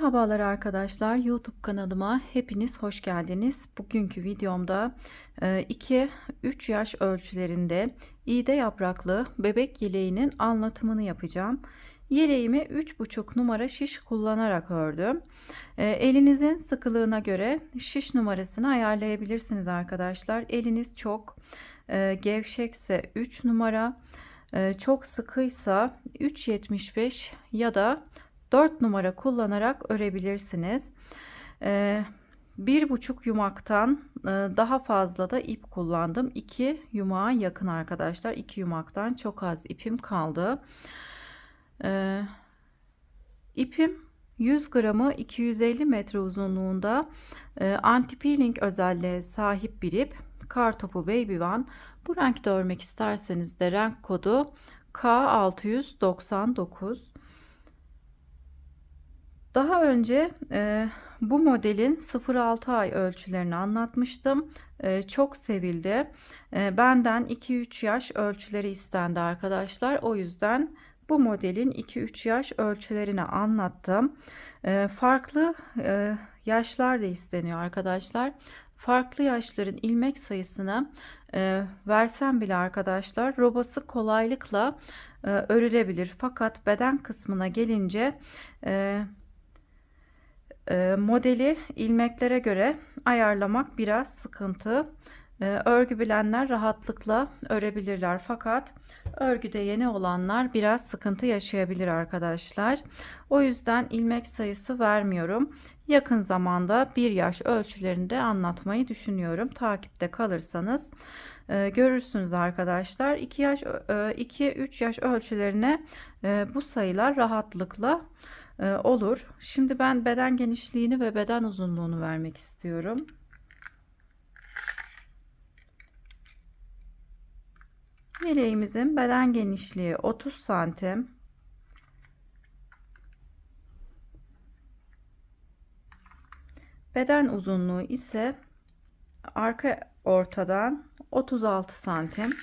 Merhabalar arkadaşlar, YouTube kanalıma hepiniz hoş geldiniz. Bugünkü videomda 2-3 yaş ölçülerinde iğde yapraklı bebek yeleğinin anlatımını yapacağım. Yeleğimi 3,5 numara şiş kullanarak ördüm. Elinizin sıkılığına göre şiş numarasını ayarlayabilirsiniz arkadaşlar. Eliniz çok gevşekse 3 numara, çok sıkıysa 3,75 ya da 4 numara kullanarak örebilirsiniz. 1,5 yumaktan daha fazla da ip kullandım. 2 yumağa yakın arkadaşlar. 2 yumaktan çok az ipim kaldı. İpim 100 gramı 250 metre uzunluğunda anti peeling özelliğe sahip bir ip. Kartopu Baby One. Bu renkte örmek isterseniz de renk kodu K699. Daha önce bu modelin 0-6 ay ölçülerini anlatmıştım. Çok sevildi. Benden 2-3 yaş ölçüleri istendi arkadaşlar. O yüzden bu modelin 2-3 yaş ölçülerini anlattım. Farklı yaşlar da isteniyor arkadaşlar. Farklı yaşların ilmek sayısını versem bile arkadaşlar robası kolaylıkla örülebilir. Fakat beden kısmına gelince modeli ilmeklere göre ayarlamak biraz sıkıntı. Örgü bilenler rahatlıkla örebilirler, fakat örgüde yeni olanlar biraz sıkıntı yaşayabilir arkadaşlar. O yüzden ilmek sayısı vermiyorum. Yakın zamanda 1 yaş ölçülerinde anlatmayı düşünüyorum. Takipte kalırsanız görürsünüz arkadaşlar. 2-3 yaş ölçülerine bu sayılar rahatlıkla olur. Şimdi ben beden genişliğini ve beden uzunluğunu vermek istiyorum. Yeleğimizin beden genişliği 30 santim. Beden uzunluğu ise arka ortadan 36 santim.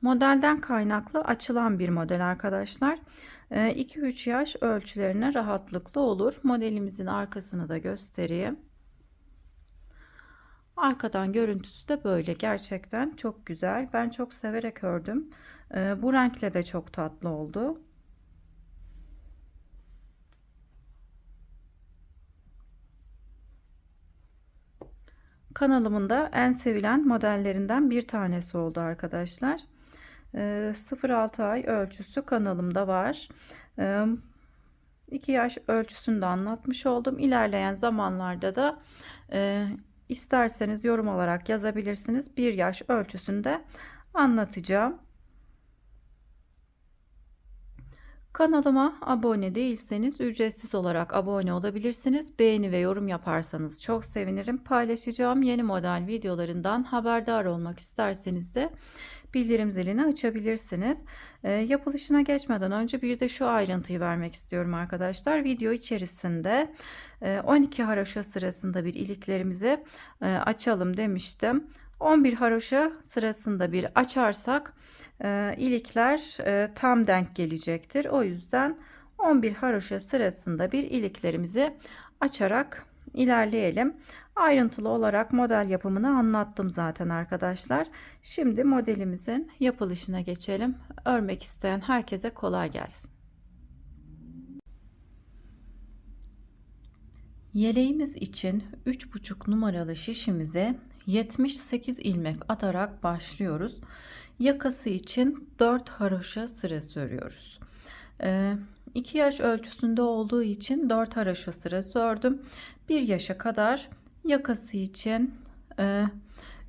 Modelden kaynaklı açılan bir model arkadaşlar. 2-3 yaş ölçülerine rahatlıkla olur. Modelimizin arkasını da göstereyim. Arkadan görüntüsü de böyle. Gerçekten çok güzel. Ben çok severek ördüm. Bu renkle de çok tatlı oldu. Kanalımın da en sevilen modellerinden bir tanesi oldu arkadaşlar. 0-6 ay ölçüsü kanalımda var. 2 yaş ölçüsünü de anlatmış oldum. İlerleyen zamanlarda da isterseniz yorum olarak yazabilirsiniz. 1 yaş ölçüsünde anlatacağım. Kanalıma abone değilseniz ücretsiz olarak abone olabilirsiniz. Beğeni ve yorum yaparsanız çok sevinirim. Paylaşacağım yeni model videolarından haberdar olmak isterseniz de bildirim zilini açabilirsiniz. Yapılışına geçmeden önce bir de şu ayrıntıyı vermek istiyorum arkadaşlar. Video içerisinde 12 haroşa sırasında bir iliklerimizi açalım demiştim. 11 haroşa sırasında bir açarsak ilikler tam denk gelecektir. O yüzden 11 haroşa sırasında bir iliklerimizi açarak ilerleyelim. Ayrıntılı olarak model yapımını anlattım zaten arkadaşlar. Şimdi modelimizin yapılışına geçelim. Örmek isteyen herkese kolay gelsin. Yeleğimiz için 3,5 numaralı şişimize 78 ilmek atarak başlıyoruz. Yakası için 4 haroşa sırası örüyoruz. 2 yaş ölçüsünde olduğu için 4 haroşa sırası ördüm. 1 yaşa kadar yakası için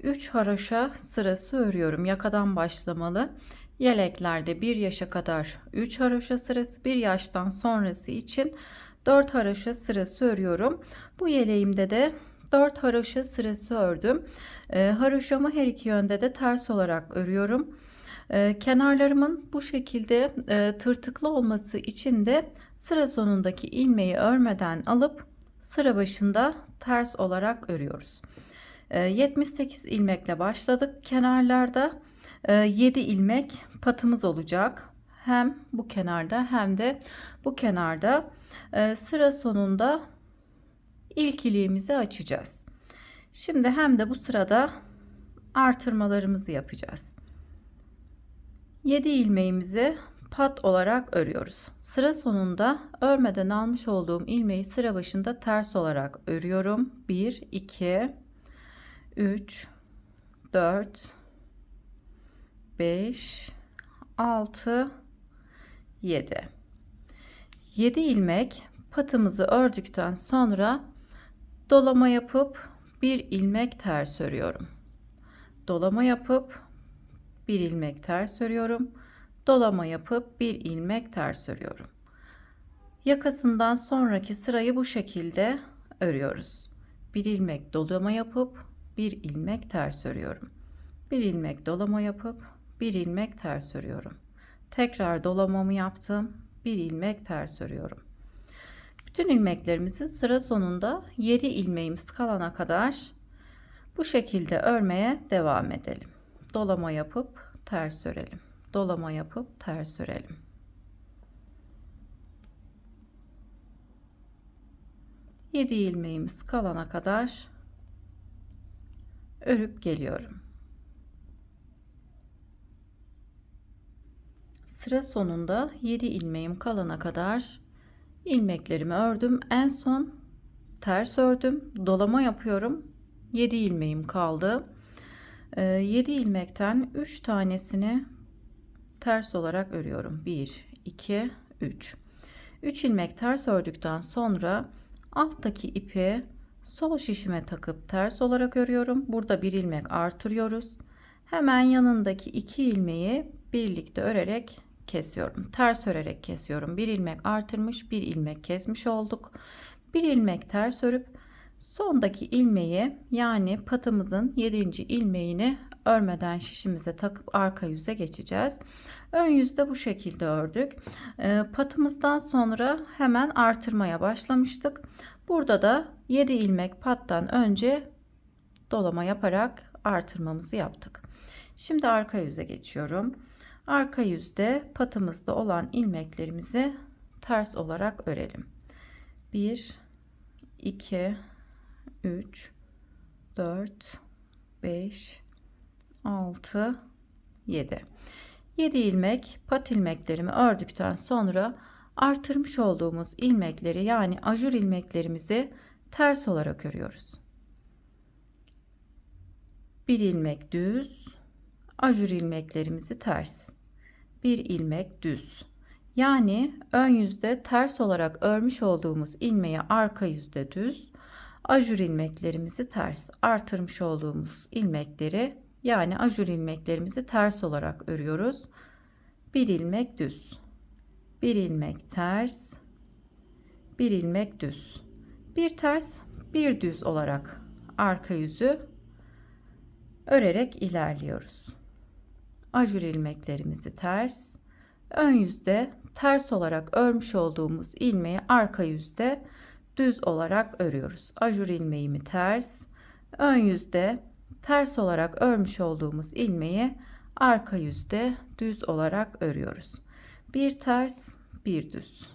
3 haroşa sırası örüyorum. Yakadan başlamalı. Yeleklerde 1 yaşa kadar 3 haroşa sırası, 1 yaştan sonrası için 4 haroşa sırası örüyorum. Bu yeleğimde de 4 haroşa sırası ördüm. Haroşamı her iki yönde de ters olarak örüyorum. Kenarlarımın bu şekilde tırtıklı olması için de sıra sonundaki ilmeği örmeden alıp sıra başında ters olarak örüyoruz. 78 ilmekle başladık. Kenarlarda 7 ilmek patımız olacak. hem bu kenarda hem de bu kenarda sıra sonunda ilk iliğimizi açacağız. Şimdi hem de bu sırada artırmalarımızı yapacağız. 7 ilmeğimizi pat olarak örüyoruz. Sıra sonunda örmeden almış olduğum ilmeği sıra başında ters olarak örüyorum. 1 2 3 4 5 6 7 ilmek patımızı ördükten sonra dolama yapıp bir ilmek ters örüyorum. Dolama yapıp bir ilmek ters örüyorum. Dolama yapıp bir ilmek ters örüyorum. Yakasından sonraki sırayı bu şekilde örüyoruz. Bir ilmek dolama yapıp bir ilmek ters örüyorum. Bir ilmek dolama yapıp bir ilmek ters örüyorum. Tekrar dolamamı yaptım. Bir ilmek ters örüyorum. Bütün ilmeklerimizi sıra sonunda 7 ilmeğimiz kalana kadar bu şekilde örmeye devam edelim. Dolama yapıp ters örelim. Dolama yapıp ters örelim. Yedi ilmeğimiz kalana kadar örüp geliyorum. Sıra sonunda 7 ilmeğim kalana kadar ilmeklerimi ördüm. En son ters ördüm. Dolama yapıyorum. 7 ilmeğim kaldı. 7 ilmekten 3 tanesini ters olarak örüyorum. 1 2 3 ilmek ters ördükten sonra alttaki ipi sol şişime takıp ters olarak örüyorum. Burada bir ilmek artırıyoruz. Hemen yanındaki 2 ilmeği birlikte örerek kesiyorum. Ters örerek kesiyorum. Bir ilmek artırmış, bir ilmek kesmiş olduk. Bir ilmek ters örüp sondaki ilmeği, yani patımızın 7. ilmeğini örmeden şişimize takıp arka yüze geçeceğiz. Ön yüzde bu şekilde ördük. Patımızdan sonra hemen artırmaya başlamıştık. Burada da 7 ilmek pattan önce dolama yaparak artırmamızı yaptık. Şimdi arka yüze geçiyorum. Arka yüzde patımızda olan ilmeklerimizi ters olarak örelim. 1 2 3 4 5 6 7 ilmek pat ilmeklerimi ördükten sonra artırmış olduğumuz ilmekleri, yani ajur ilmeklerimizi ters olarak örüyoruz. Bir ilmek düz, ajur ilmeklerimizi ters, bir ilmek düz, yani ön yüzde ters olarak örmüş olduğumuz ilmeği arka yüzde düz, ajur ilmeklerimizi ters, artırmış olduğumuz ilmekleri, yani ajur ilmeklerimizi ters olarak örüyoruz. Bir ilmek düz, bir ilmek ters, bir ilmek düz, bir ters, bir düz olarak arka yüzü örerek ilerliyoruz. Ajur ilmeklerimizi ters, ön yüzde ters olarak örmüş olduğumuz ilmeği arka yüzde düz olarak örüyoruz. Ajur ilmeğimi ters, ön yüzde ters olarak örmüş olduğumuz ilmeği arka yüzde düz olarak örüyoruz. Bir ters, bir düz,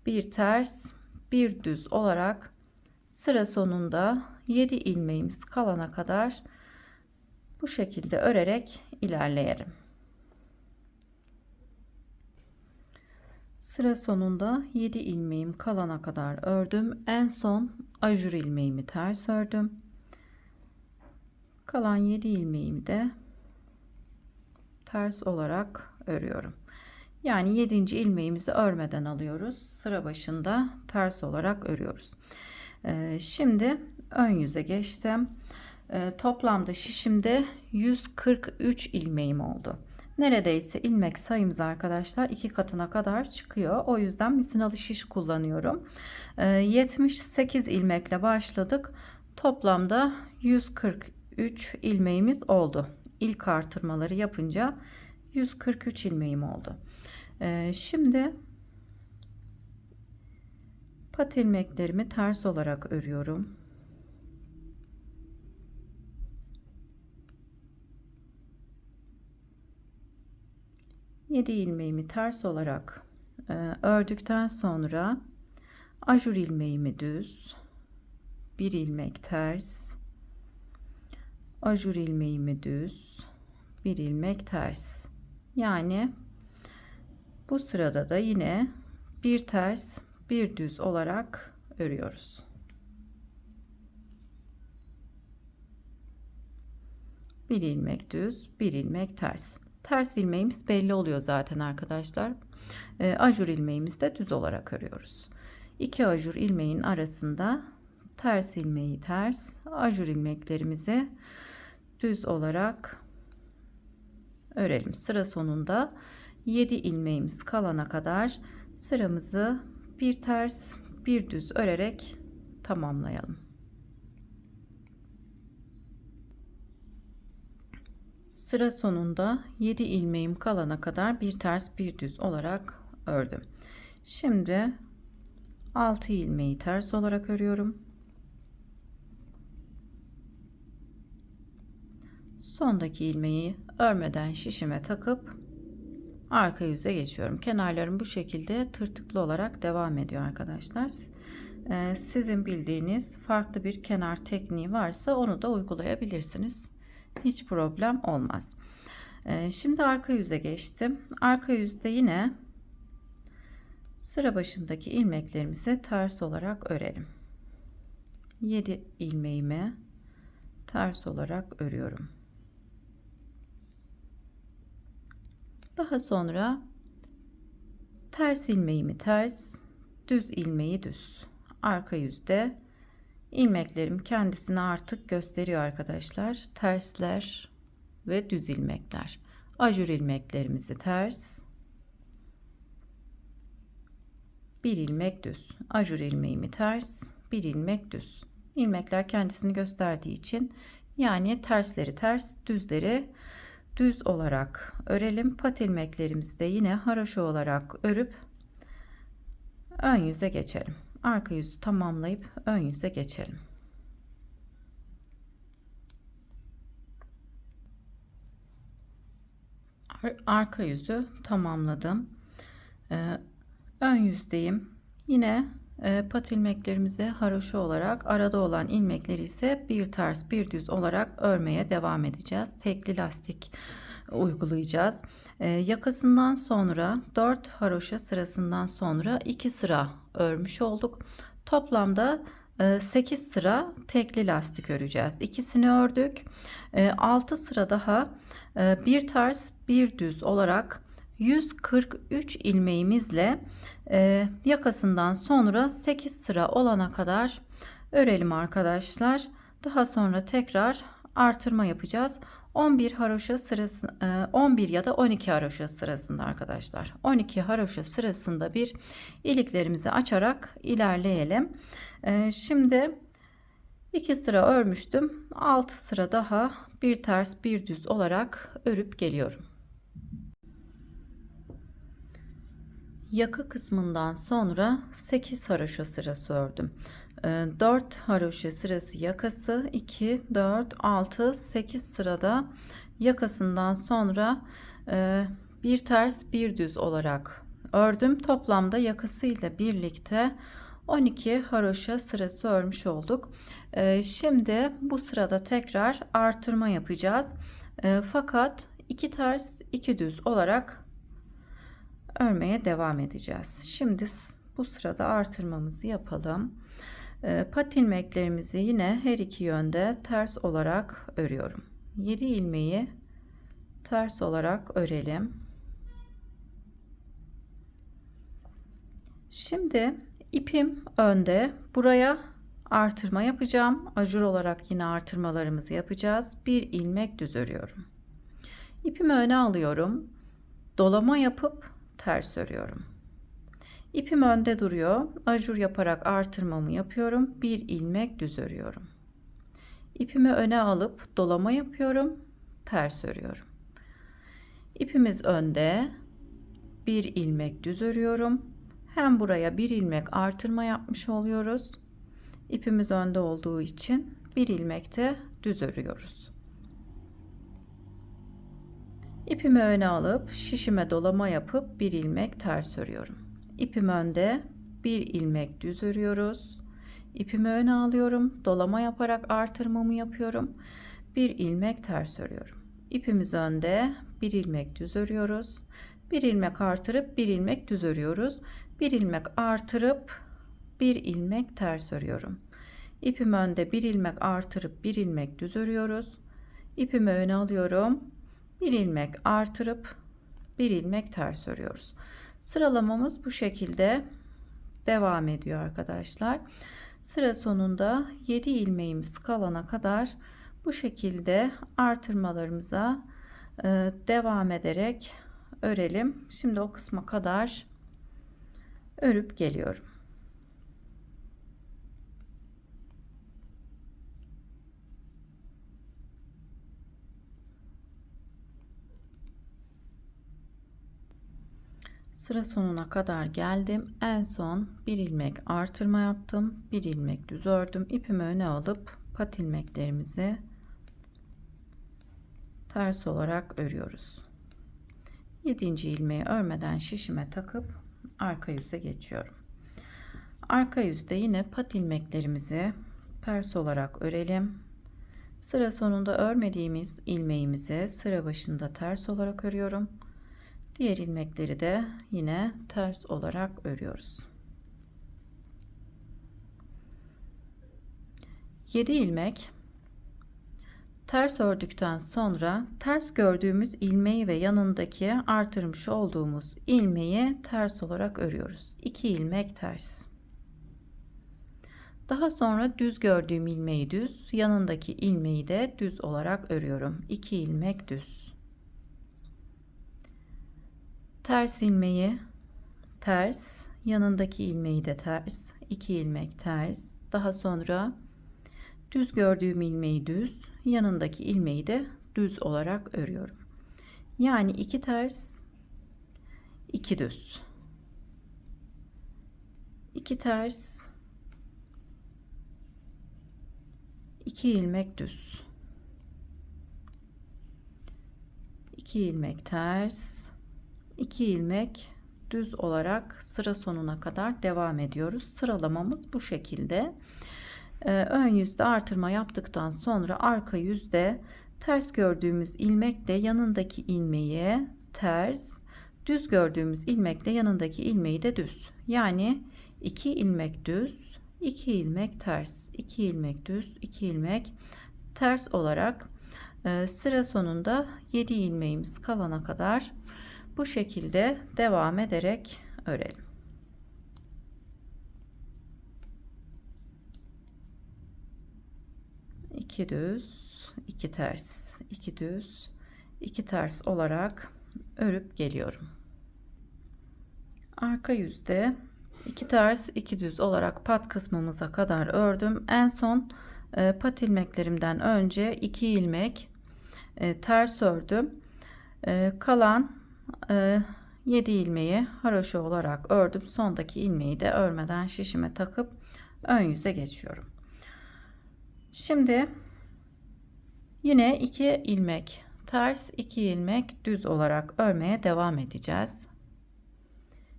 bir ters, bir düz olarak sıra sonunda 7 ilmeğimiz kalana kadar bu şekilde örerek ilerleyelim. Sıra sonunda 7 ilmeğim kalana kadar ördüm. En son ajur ilmeğimi ters ördüm. Kalan 7 ilmeğimi de ters olarak örüyorum. Yani 7. ilmeğimizi örmeden alıyoruz. Sıra başında ters olarak örüyoruz. Şimdi ön yüze geçtim. Toplamda şişimde 143 ilmeğim oldu. Neredeyse ilmek sayımız arkadaşlar 2 katına kadar çıkıyor. O yüzden misinalı şiş kullanıyorum. 78 ilmekle başladık. Toplamda 143 ilmeğimiz oldu. İlk artırmaları yapınca 143 ilmeğim oldu. Şimdi pat ilmeklerimi ters olarak örüyorum. 7 ilmeğimi ters olarak ördükten sonra ajur ilmeğimi düz, bir ilmek ters, ajur ilmeğimi düz, bir ilmek ters. Yani bu sırada da yine bir ters bir düz olarak örüyoruz. Bir ilmek düz, bir ilmek ters. Ters ilmeğimiz belli oluyor zaten arkadaşlar. Ajur ilmeğimizi de düz olarak örüyoruz. İki ajur ilmeğin arasında ters ilmeği ters, ajur ilmeklerimizi düz olarak örelim. Sıra sonunda 7 ilmeğimiz kalana kadar sıramızı bir ters bir düz örerek tamamlayalım. Sıra sonunda 7 ilmeğim kalana kadar bir ters bir düz olarak ördüm. Şimdi 6 ilmeği ters olarak örüyorum. Sondaki ilmeği örmeden şişime takıp arka yüze geçiyorum. Kenarlarım bu şekilde tırtıklı olarak devam ediyor arkadaşlar. Sizin bildiğiniz farklı bir kenar tekniği varsa onu da uygulayabilirsiniz. Hiç problem olmaz. Şimdi arka yüze geçtim. Arka yüzde yine sıra başındaki ilmeklerimizi ters olarak örelim. 7 ilmeğimi ters olarak örüyorum. Daha sonra ters ilmeğimi ters, düz ilmeği düz. Arka yüzde ilmeklerim kendisini artık gösteriyor arkadaşlar. Tersler ve düz ilmekler. Ajur ilmeklerimizi ters, bir ilmek düz. Ajur ilmeğimi ters, bir ilmek düz. İlmekler kendisini gösterdiği için yani tersleri ters, düzleri düz olarak örelim. Pat ilmeklerimizi de yine haroşa olarak örüp ön yüze geçelim. Arka yüzü tamamlayıp ön yüze geçelim. Arka yüzü tamamladım. Ön yüzdeyim. Yine pat ilmeklerimizi haroşa olarak arada olan ilmekleri ise bir ters bir düz olarak örmeye devam edeceğiz. Tekli lastik uygulayacağız. Yakasından sonra 4 haroşa sırasından sonra 2 sıra örmüş olduk. Toplamda 8 sıra tekli lastik öreceğiz. İkisini ördük. 6 sıra daha bir ters bir düz olarak 143 ilmeğimizle yakasından sonra 8 sıra olana kadar örelim arkadaşlar. Daha sonra tekrar artırma yapacağız. 11 haroşa sırası 11 ya da 12 haroşa sırasında arkadaşlar. 12 haroşa sırasında bir iliklerimizi açarak ilerleyelim. Şimdi 2 sıra örmüştüm. 6 sıra daha bir ters bir düz olarak örüp geliyorum. Yaka kısmından sonra 8 haroşa sırası ördüm. 4 haroşa sırası yakası, 2 4 6 8 sırada yakasından sonra bir ters bir düz olarak ördüm. Toplamda yakasıyla birlikte 12 haroşa sırası örmüş olduk. Şimdi bu sırada tekrar artırma yapacağız. Fakat 2 ters 2 düz olarak örmeye devam edeceğiz. Şimdi bu sırada artırmamızı yapalım. Pat ilmeklerimizi yine her iki yönde ters olarak örüyorum. 7 ilmeği ters olarak örelim. Şimdi ipim önde. Buraya artırma yapacağım. Ajur olarak yine artırmalarımızı yapacağız. Bir ilmek düz örüyorum. İpimi öne alıyorum. Dolama yapıp ters örüyorum. İpim önde duruyor. Ajur yaparak artırmamı yapıyorum. Bir ilmek düz örüyorum. İpimi öne alıp dolama yapıyorum. Ters örüyorum. İpimiz önde. Bir ilmek düz örüyorum. Hem buraya bir ilmek artırma yapmış oluyoruz. İpimiz önde olduğu için bir ilmek de düz örüyoruz. İpimi öne alıp şişime dolama yapıp bir ilmek ters örüyorum. İpim önde, bir ilmek düz örüyoruz. İpimi öne alıyorum, dolama yaparak artırmamı yapıyorum. Bir ilmek ters örüyorum. İpimiz önde, bir ilmek düz örüyoruz. Bir ilmek artırıp bir ilmek düz örüyoruz. Bir ilmek artırıp bir ilmek ters örüyorum. İpim önde, bir ilmek artırıp bir ilmek düz örüyoruz. İpimi öne alıyorum. Bir ilmek artırıp bir ilmek ters örüyoruz. Sıralamamız bu şekilde devam ediyor arkadaşlar. Sıra sonunda 7 ilmeğimiz kalana kadar bu şekilde artırmalarımıza devam ederek örelim. Şimdi o kısma kadar örüp geliyorum. Sıra sonuna kadar geldim. En son bir ilmek artırma yaptım. Bir ilmek düz ördüm. İpimi öne alıp pat ilmeklerimizi ters olarak örüyoruz. 7. ilmeği örmeden şişime takıp arka yüze geçiyorum. Arka yüzde yine pat ilmeklerimizi ters olarak örelim. Sıra sonunda örmediğimiz ilmeğimizi sıra başında ters olarak örüyorum. Diğer ilmekleri de yine ters olarak örüyoruz. 7 ilmek ters ördükten sonra ters gördüğümüz ilmeği ve yanındaki artırmış olduğumuz ilmeği ters olarak örüyoruz. 2 ilmek ters. Daha sonra düz gördüğüm ilmeği düz, yanındaki ilmeği de düz olarak örüyorum. 2 ilmek düz. Ters ilmeği ters, yanındaki ilmeği de ters, 2 ilmek ters. Daha sonra düz gördüğüm ilmeği düz, yanındaki ilmeği de düz olarak örüyorum. Yani 2 ters, 2 düz. 2 ters, 2 ilmek düz. 2 ilmek ters, 2 ilmek düz olarak sıra sonuna kadar devam ediyoruz. Sıralamamız bu şekilde. Ön yüzde artırma yaptıktan sonra arka yüzde ters gördüğümüz ilmekle yanındaki ilmeği ters, düz gördüğümüz ilmekle yanındaki ilmeği de düz. Yani 2 ilmek düz, 2 ilmek ters, 2 ilmek düz, 2 ilmek ters olarak sıra sonunda 7 ilmeğimiz kalana kadar bu şekilde devam ederek örelim. İki düz, iki ters, iki düz, iki ters olarak örüp geliyorum. Arka yüzde iki ters, iki düz olarak pat kısmımıza kadar ördüm. En son pat ilmeklerimden önce 2 ilmek ters ördüm. Kalan 7 ilmeği haroşa olarak ördüm. Sondaki ilmeği de örmeden şişime takıp ön yüze geçiyorum. Şimdi yine 2 ilmek ters, 2 ilmek düz olarak örmeye devam edeceğiz.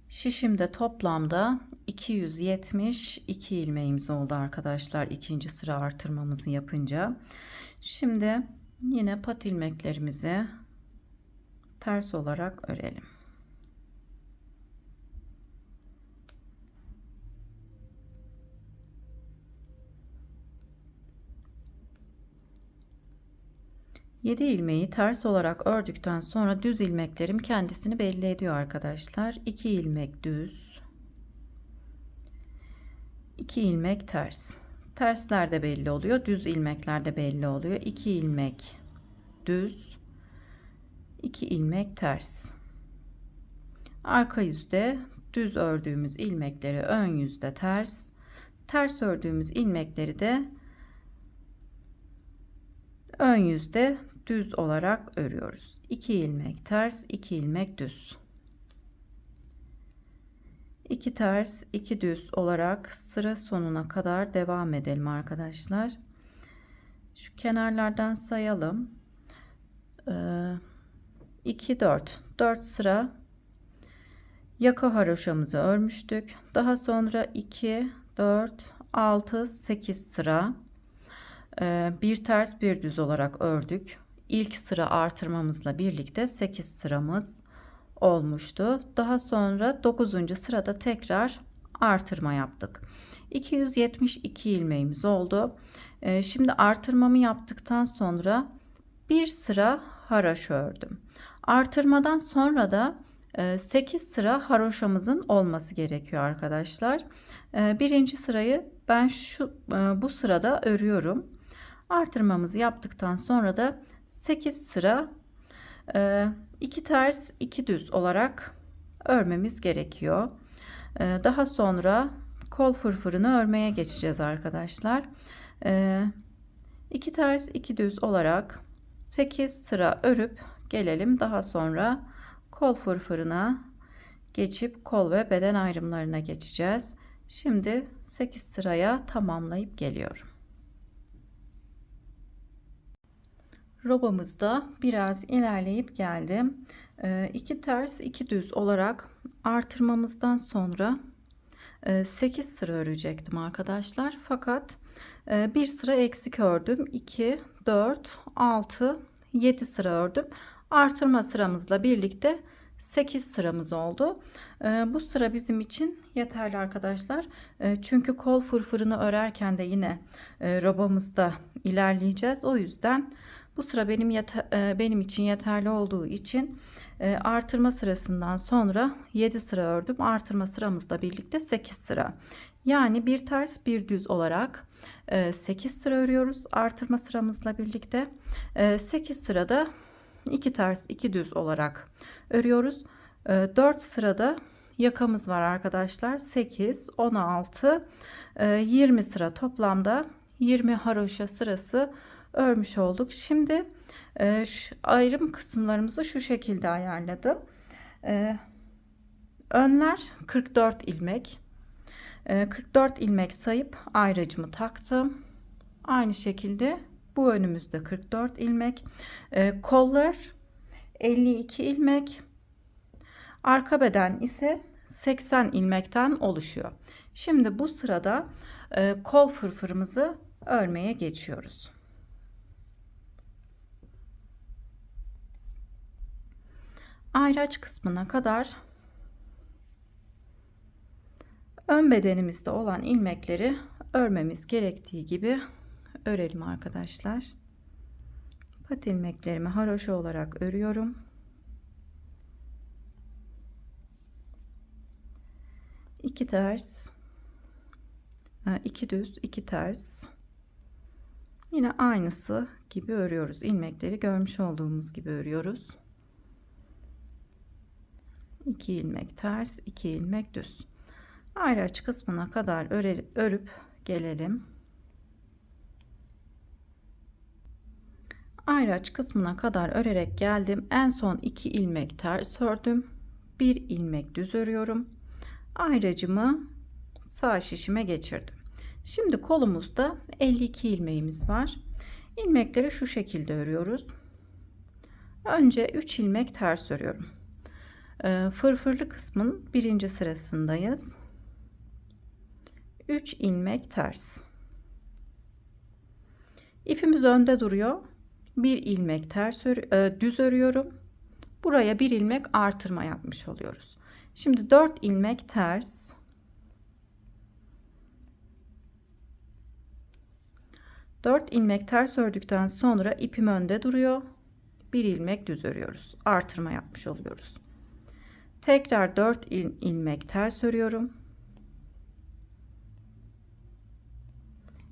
Şişimde toplamda 272 ilmeğimiz oldu arkadaşlar, ikinci sıra artırmamızı yapınca. Şimdi yine pat ilmeklerimizi ters olarak örelim. Yedi ilmeği ters olarak ördükten sonra düz ilmeklerim kendisini belli ediyor arkadaşlar. 2 ilmek düz, 2 ilmek ters. Tersler de belli oluyor, düz ilmekler de belli oluyor. 2 ilmek düz, 2 ilmek ters. Arka yüzde düz ördüğümüz ilmekleri ön yüzde ters, ters ördüğümüz ilmekleri de ön yüzde düz olarak örüyoruz. 2 ilmek ters, 2 ilmek düz. 2 ters, 2 düz olarak sıra sonuna kadar devam edelim arkadaşlar. Şu kenarlardan sayalım. 2 4 4 sıra yaka haroşamızı örmüştük. Daha sonra 2 4 6 8 sıra bir ters bir düz olarak ördük. İlk sıra artırmamızla birlikte 8 sıramız olmuştu. Daha sonra 9. sırada tekrar artırma yaptık. 272 ilmeğimiz oldu. Şimdi artırmamı yaptıktan sonra bir sıra haroşa ördüm. Artırmadan sonra da 8 sıra haroşamızın olması gerekiyor arkadaşlar. Birinci sırayı ben bu sırada örüyorum. Artırmamızı yaptıktan sonra da 8 sıra 2 ters 2 düz olarak örmemiz gerekiyor. Daha sonra kol fırfırını örmeye geçeceğiz arkadaşlar. 2 ters 2 düz olarak 8 sıra örüp gelelim. Daha sonra kol fırfırına geçip kol ve beden ayrımlarına geçeceğiz. Şimdi 8 sıraya tamamlayıp geliyorum. Robamızda biraz ilerleyip geldim. 2 ters 2 düz olarak artırmamızdan sonra 8 sıra örecektim arkadaşlar. Fakat bir sıra eksik ördüm. 2 4 6 7 sıra ördüm. Artırma sıramızla birlikte 8 sıramız oldu. Bu sıra bizim için yeterli arkadaşlar. Çünkü kol fırfırını örerken de yine robamızda ilerleyeceğiz. O yüzden bu sıra benim için yeterli olduğu için artırma sırasından sonra 7 sıra ördüm. Artırma sıramızla birlikte 8 sıra. Yani bir ters bir düz olarak 8 sıra örüyoruz. Artırma sıramızla birlikte 8 sırada 2 ters 2 düz olarak örüyoruz. 4 sırada yakamız var arkadaşlar. 8 16 20 sıra, toplamda 20 haroşa sırası örmüş olduk. Şimdi şu ayrım kısımlarımızı şu şekilde ayarladım. Önler 44 ilmek. 44 ilmek sayıp ayracımı taktım. Aynı şekilde bu önümüzde 44 ilmek. Kollar 52 ilmek. Arka beden ise 80 ilmekten oluşuyor. Şimdi bu sırada kol fırfırımızı örmeye geçiyoruz. Ayraç kısmına kadar ön bedenimizde olan ilmekleri örmemiz gerektiği gibi örelim arkadaşlar. Pat ilmeklerimi haroşa olarak örüyorum. İki ters, iki düz, iki ters. Yine aynısı gibi örüyoruz. İlmekleri görmüş olduğumuz gibi örüyoruz. 2 ilmek ters, 2 ilmek düz. Ayraç kısmına kadar örüp gelelim. Ayraç kısmına kadar örerek geldim. En son 2 ilmek ters ördüm. 1 ilmek düz örüyorum. Ayracımı sağ şişime geçirdim. Şimdi kolumuzda 52 ilmeğimiz var. İlmekleri şu şekilde örüyoruz. Önce 3 ilmek ters örüyorum. Fırfırlı kısmın birinci sırasındayız. 3 ilmek ters. İpimiz önde duruyor. 1 ilmek ters düz örüyorum. Buraya 1 ilmek artırma yapmış oluyoruz. Şimdi 4 ilmek ters. 4 ilmek ters ördükten sonra ipim önde duruyor. 1 ilmek düz örüyoruz. Artırma yapmış oluyoruz. Tekrar 4 ilmek ters örüyorum.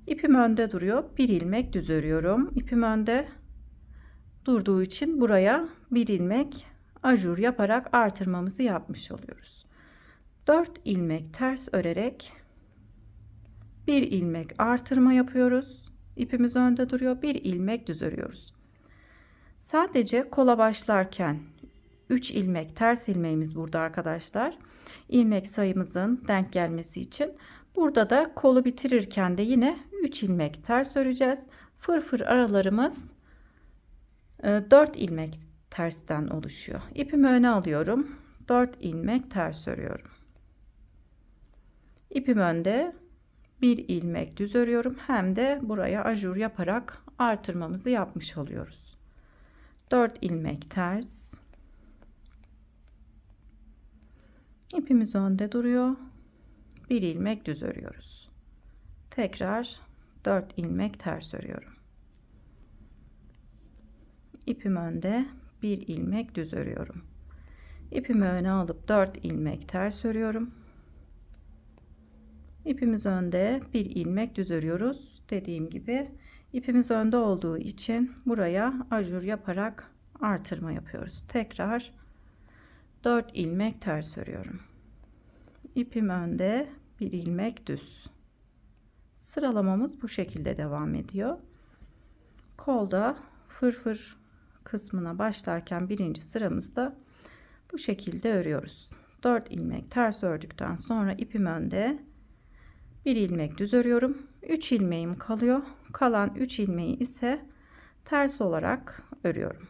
İpim önde duruyor. 1 ilmek düz örüyorum. İpim önde durduğu için buraya 1 ilmek ajur yaparak artırmamızı yapmış oluyoruz. 4 ilmek ters örerek 1 ilmek artırma yapıyoruz. İpimiz önde duruyor. 1 ilmek düz örüyoruz. Sadece kola başlarken 3 ilmek ters ilmeğimiz burada arkadaşlar. İlmek sayımızın denk gelmesi için. Burada da kolu bitirirken de yine 3 ilmek ters öreceğiz. Fırfır aralarımız 4 ilmek tersten oluşuyor. İpimi öne alıyorum. 4 ilmek ters örüyorum. İpim önde, 1 ilmek düz örüyorum. Hem de buraya ajur yaparak artırmamızı yapmış oluyoruz. 4 ilmek ters. İpimiz önde duruyor. 1 ilmek düz örüyoruz. Tekrar 4 ilmek ters örüyorum. İpim önde, 1 ilmek düz örüyorum. İpimi öne alıp 4 ilmek ters örüyorum. İpimiz önde, 1 ilmek düz örüyoruz. Dediğim gibi ipimiz önde olduğu için buraya ajur yaparak artırma yapıyoruz. Tekrar 4 ilmek ters örüyorum. İpim önde, 1 ilmek düz. Sıralamamız bu şekilde devam ediyor. Kolda fırfır kısmına başlarken birinci sıramızda bu şekilde örüyoruz. 4 ilmek ters ördükten sonra ipim önde, 1 ilmek düz örüyorum. 3 ilmeğim kalıyor. Kalan 3 ilmeği ise ters olarak örüyorum.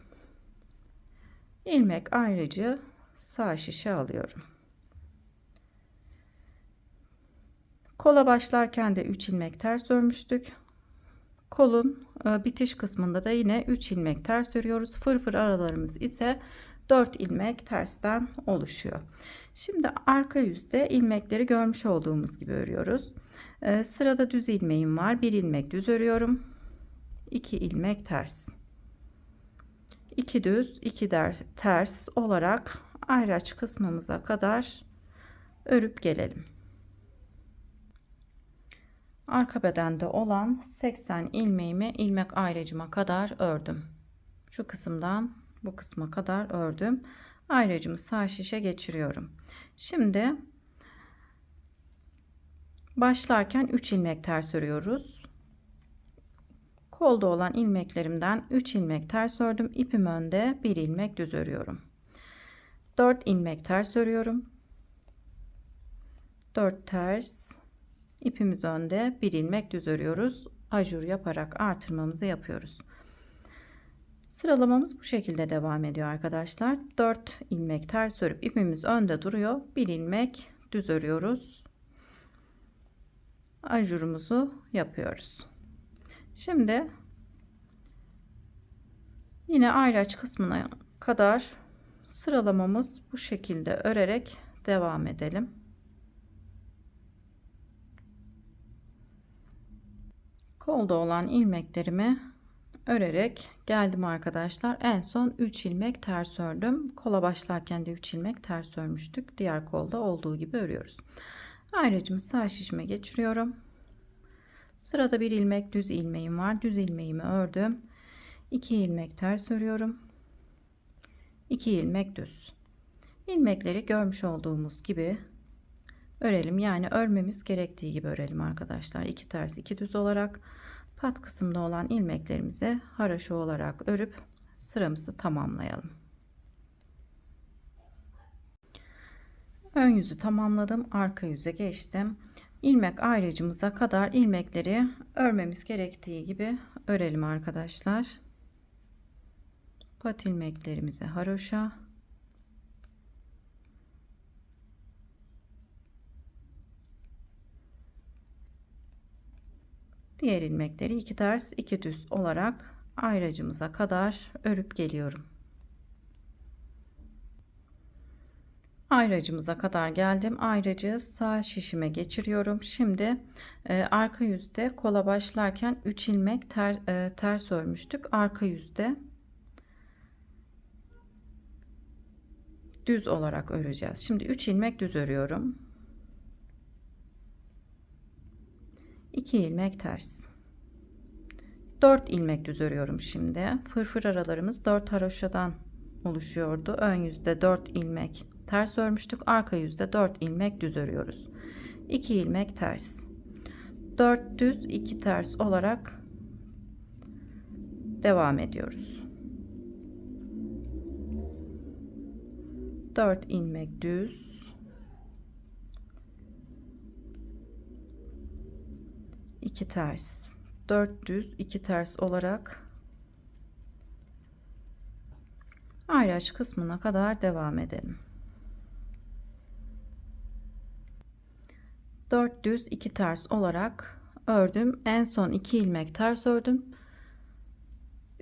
İlmek ayrıcı sağ şişe alıyorum. Kola başlarken de 3 ilmek ters örmüştük. Kolun bitiş kısmında da yine 3 ilmek ters örüyoruz. Fırfır aralarımız ise 4 ilmek tersten oluşuyor. Şimdi arka yüzde ilmekleri görmüş olduğumuz gibi örüyoruz. Sırada düz ilmeğim var. 1 ilmek düz örüyorum. 2 ilmek ters. 2 düz, 2 ters olarak ayraç kısmımıza kadar örüp gelelim. Arka bedende olan 80 ilmeğimi ilmek ayracıma kadar ördüm. Şu kısımdan bu kısma kadar ördüm. Ayracımı sağ şişe geçiriyorum. Şimdi başlarken 3 ilmek ters örüyoruz. Kolda olan ilmeklerimden 3 ilmek ters ördüm. İpim önde, 1 ilmek düz örüyorum. 4 ilmek ters örüyorum. 4 ters. İpimiz önde, 1 ilmek düz örüyoruz. Ajur yaparak artırmamızı yapıyoruz. Sıralamamız bu şekilde devam ediyor arkadaşlar. 4 ilmek ters örüp ipimiz önde duruyor. 1 ilmek düz örüyoruz. Ajurumuzu yapıyoruz. Şimdi yine ayraç kısmına kadar sıralamamız bu şekilde örerek devam edelim. Kolda olan ilmeklerimi örerek geldim arkadaşlar. En son 3 ilmek ters ördüm. Kola başlarken de 3 ilmek ters örmüştük. Diğer kolda olduğu gibi örüyoruz. Ayracımı sağ şişime geçiriyorum. Sırada 1 ilmek düz ilmeğim var. Düz ilmeğimi ördüm. 2 ilmek ters örüyorum. 2 ilmek düz. İlmekleri görmüş olduğumuz gibi örelim. Yani örmemiz gerektiği gibi örelim arkadaşlar. 2 ters 2 düz olarak pat kısımda olan ilmeklerimizi haraşo olarak örüp sıramızı tamamlayalım. Ön yüzü tamamladım. Arka yüze geçtim. İlmek ayracımıza kadar ilmekleri örmemiz gerektiği gibi örelim arkadaşlar. Pat ilmeklerimizi haroşa, diğer ilmekleri 2 ters 2 düz olarak ayracımıza kadar örüp geliyorum. Ayracımıza kadar geldim. Ayracı sağ şişime geçiriyorum. Şimdi arka yüzde kola başlarken 3 ilmek ters örmüştük. Arka yüzde düz olarak öreceğiz. Şimdi 3 ilmek düz örüyorum. 2 ilmek ters. 4 ilmek düz örüyorum şimdi. Fırfır aralarımız 4 haroşadan oluşuyordu. Ön yüzde 4 ilmek ters örmüştük. Arka yüzde 4 ilmek düz örüyoruz. 2 ilmek ters. 4 düz 2 ters olarak devam ediyoruz. 4 ilmek düz. 2 ters. 4 düz 2 ters olarak ayraç kısmına kadar devam edelim. 4 düz 2 ters olarak ördüm. En son 2 ilmek ters ördüm.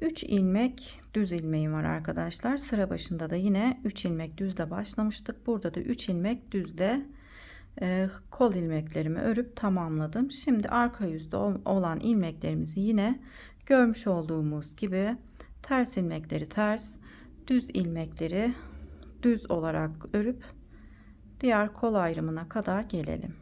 3 ilmek düz ilmeğim var arkadaşlar. Sıra başında da yine 3 ilmek düzle başlamıştık. Burada da 3 ilmek düzle kol ilmeklerimi örüp tamamladım. Şimdi arka yüzde olan ilmeklerimizi yine görmüş olduğumuz gibi ters ilmekleri ters, düz ilmekleri düz olarak örüp diğer kol ayrımına kadar gelelim.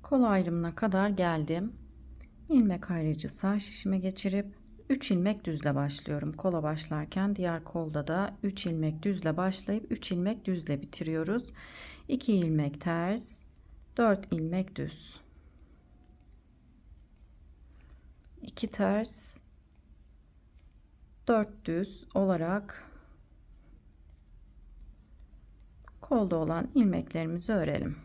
Kol ayrımına kadar geldim. İlmek ayrıcı sağ şişime geçirip 3 ilmek düzle başlıyorum. Kola başlarken diğer kolda da 3 ilmek düzle başlayıp 3 ilmek düzle bitiriyoruz. 2 ilmek ters, 4 ilmek düz. 2 ters, 4 düz olarak kolda olan ilmeklerimizi örelim.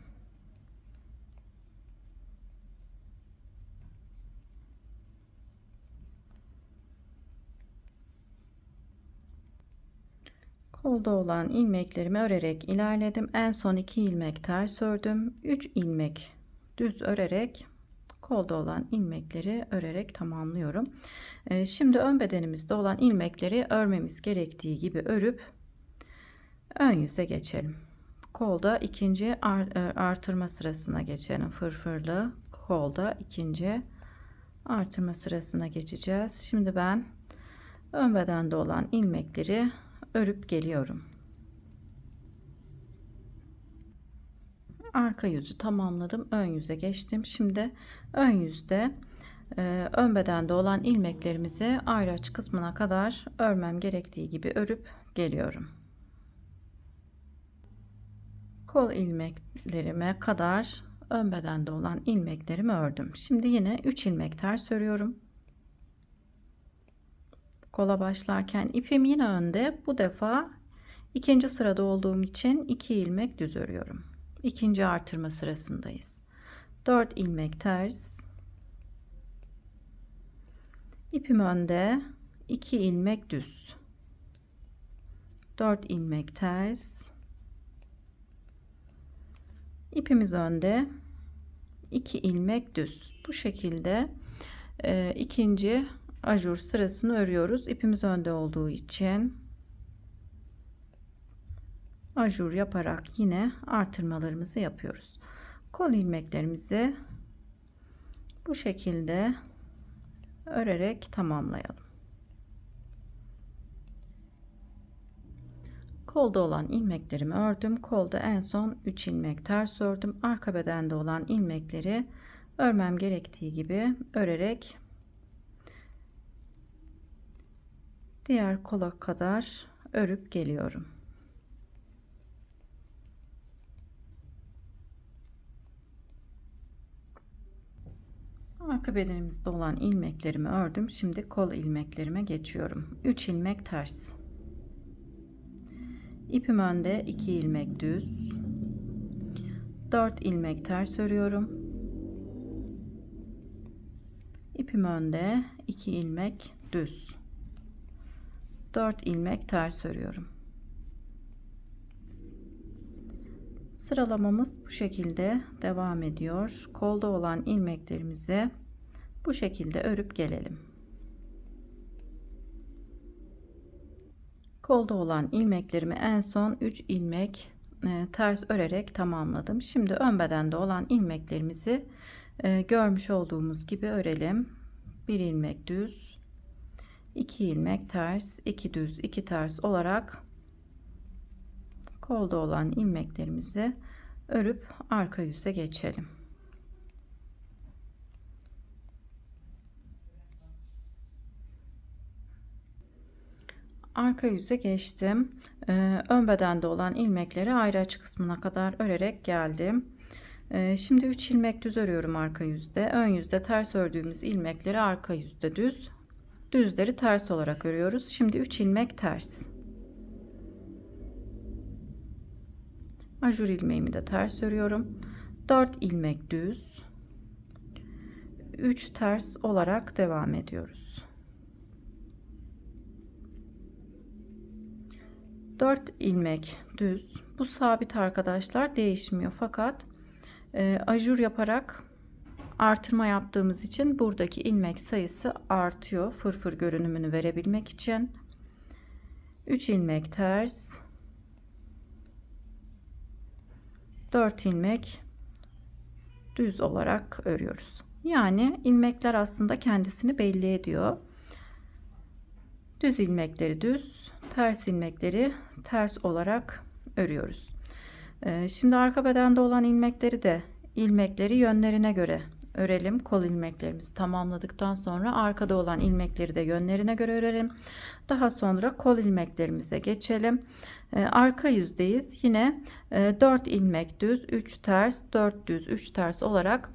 Kolda olan ilmeklerimi örerek ilerledim. En son 2 ilmek ters ördüm. 3 ilmek düz örerek kolda olan ilmekleri örerek tamamlıyorum. Şimdi ön bedenimizde olan ilmekleri örmemiz gerektiği gibi örüp ön yüze geçelim. Kolda ikinci artırma sırasına geçelim. Fırfırlı kolda ikinci artırma sırasına geçeceğiz. Şimdi ben ön bedende olan ilmekleri örüp geliyorum. Arka yüzü tamamladım. Ön yüze geçtim. Şimdi ön yüzde ön bedende olan ilmeklerimizi ayraç kısmına kadar örmem gerektiği gibi örüp geliyorum. Kol ilmeklerime kadar ön bedende olan ilmeklerimi ördüm. Şimdi yine 3 ilmek ters örüyorum. Kola başlarken ipim yine önde. Bu defa ikinci sırada olduğum için 2 ilmek düz örüyorum. İkinci artırma sırasındayız. 4 ilmek ters. İpim önde. 2 ilmek düz. 4 ilmek ters. İpimiz önde. 2 ilmek düz. Bu şekilde ikinci ajur sırasını örüyoruz. İpimiz önde olduğu için ajur yaparak yine artırmalarımızı yapıyoruz. Kol ilmeklerimizi bu şekilde örerek tamamlayalım. Kolda olan ilmeklerimi ördüm. Kolda en son 3 ilmek ters ördüm. Arka bedende olan ilmekleri örmem gerektiği gibi örerek diğer kola kadar örüp geliyorum. Arka bedenimizde olan ilmeklerimi ördüm. Şimdi kol ilmeklerime geçiyorum. 3 ilmek ters. İpim önde, 2 ilmek düz. 4 ilmek ters örüyorum. İpim önde, 2 ilmek düz. 4 ilmek ters örüyorum. Sıralamamız bu şekilde devam ediyor. Kolda olan ilmeklerimizi bu şekilde örüp gelelim. Kolda olan ilmeklerimi en son 3 ilmek ters örerek tamamladım. Şimdi ön bedende olan ilmeklerimizi görmüş olduğumuz gibi örelim. 1 ilmek düz, 2 ilmek ters, 2 düz, 2 ters olarak kolda olan ilmeklerimizi örüp arka yüze geçelim. Arka yüze geçtim. Ön bedende olan ilmekleri ayraç kısmına kadar örerek geldim. Şimdi 3 ilmek düz örüyorum arka yüzde. Ön yüzde ters ördüğümüz ilmekleri arka yüzde düz, düzleri ters olarak örüyoruz. Şimdi 3 ilmek ters. Ajur ilmeğimi de ters örüyorum. 4 ilmek düz. 3 ters olarak devam ediyoruz. 4 ilmek düz. Bu sabit arkadaşlar, değişmiyor, fakat ajur yaparak artırma yaptığımız için buradaki ilmek sayısı artıyor fırfır görünümünü verebilmek için. 3 ilmek ters, 4 ilmek düz olarak örüyoruz. Yani ilmekler aslında kendisini belli ediyor. Düz ilmekleri düz, ters ilmekleri ters olarak örüyoruz. Şimdi arka bedende olan ilmekleri yönlerine göre örelim. Kol ilmeklerimizi tamamladıktan sonra arkada olan ilmekleri de yönlerine göre örelim. Daha sonra kol ilmeklerimize geçelim. Arka yüzdeyiz. Yine 4 ilmek düz, 3 ters, 4 düz, 3 ters olarak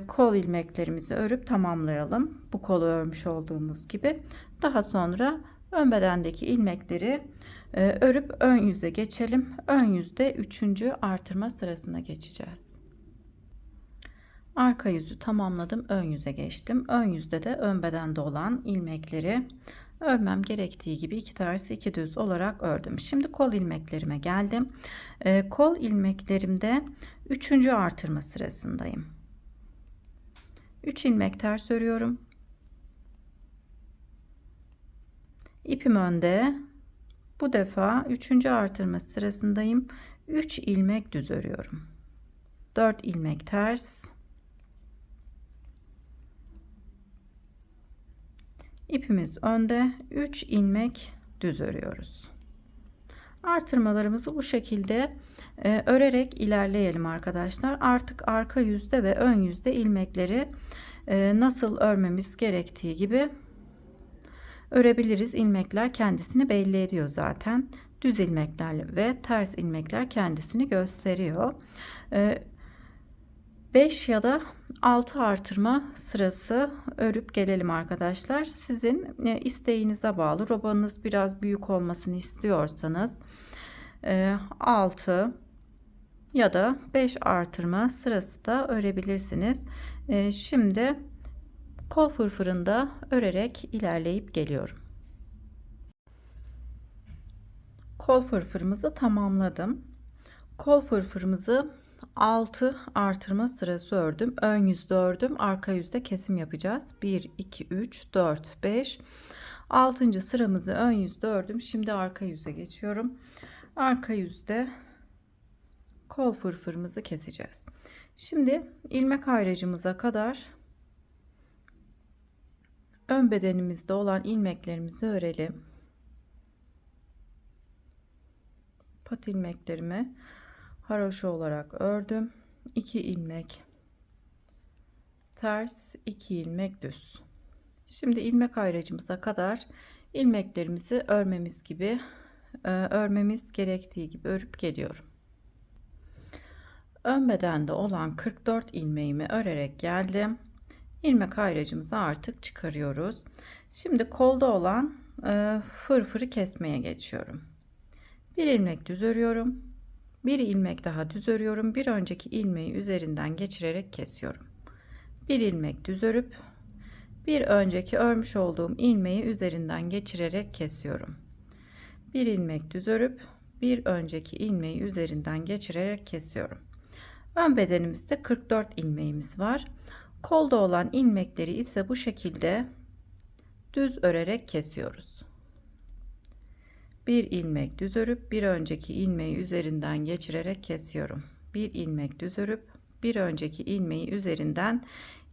kol ilmeklerimizi örüp tamamlayalım. Bu kolu örmüş olduğumuz gibi. Daha sonra ön bedendeki ilmekleri örüp ön yüze geçelim. Ön yüzde 3. artırma sırasına geçeceğiz. Arka yüzü tamamladım. Ön yüze geçtim. Ön yüzde de ön bedende olan ilmekleri örmem gerektiği gibi 2 ters 2 düz olarak ördüm. Şimdi kol ilmeklerime geldim. Kol ilmeklerimde 3. artırma sırasındayım. 3 ilmek ters örüyorum. İpim önde. Bu defa 3. artırma sırasındayım. 3 ilmek düz örüyorum. 4 ilmek ters. İpimiz önde. 3 ilmek düz örüyoruz. Artırmalarımızı bu şekilde örerek ilerleyelim arkadaşlar. Artık arka yüzde ve ön yüzde ilmekleri nasıl örmemiz gerektiği gibi örebiliriz. İlmekler kendisini belli ediyor zaten. Düz ilmekler ve ters ilmekler kendisini gösteriyor. 5 ya da 6 artırma sırası örüp gelelim arkadaşlar. Sizin isteğinize bağlı. Robanız biraz büyük olmasını istiyorsanız 6 ya da 5 artırma sırası da örebilirsiniz. Şimdi kol fırfırında örerek ilerleyip geliyorum. Kol fırfırımızı tamamladım. Kol fırfırımızı 6 artırma sırası ördüm. Ön yüzde ördüm. Arka yüzde kesim yapacağız. 1, 2, 3, 4, 5. 6. sıramızı ön yüzde ördüm. Şimdi arka yüze geçiyorum. Arka yüzde kol fırfırımızı keseceğiz. Şimdi ilmek ayracımıza kadar ön bedenimizde olan ilmeklerimizi örelim. Pat ilmeklerimi haroşa olarak ördüm. 2 ilmek ters, 2 ilmek düz. Şimdi ilmek ayracımıza kadar ilmeklerimizi örmemiz gerektiği gibi örüp geliyorum. Ön bedende olan 44 ilmeğimi örerek geldim. İlmek ayracımızı artık çıkarıyoruz. Şimdi kolda olan fırfırı kesmeye geçiyorum. Bir ilmek düz örüyorum. Bir ilmek daha düz örüyorum. Bir önceki ilmeği üzerinden geçirerek kesiyorum. Bir ilmek düz örüp bir önceki örmüş olduğum ilmeği üzerinden geçirerek kesiyorum. Bir ilmek düz örüp bir önceki ilmeği üzerinden geçirerek kesiyorum. Ön bedenimizde 44 ilmeğimiz var. Kolda olan ilmekleri ise bu şekilde düz örerek kesiyoruz. Bir ilmek düz örüp bir önceki ilmeği üzerinden geçirerek kesiyorum. Bir ilmek düz örüp bir önceki ilmeği üzerinden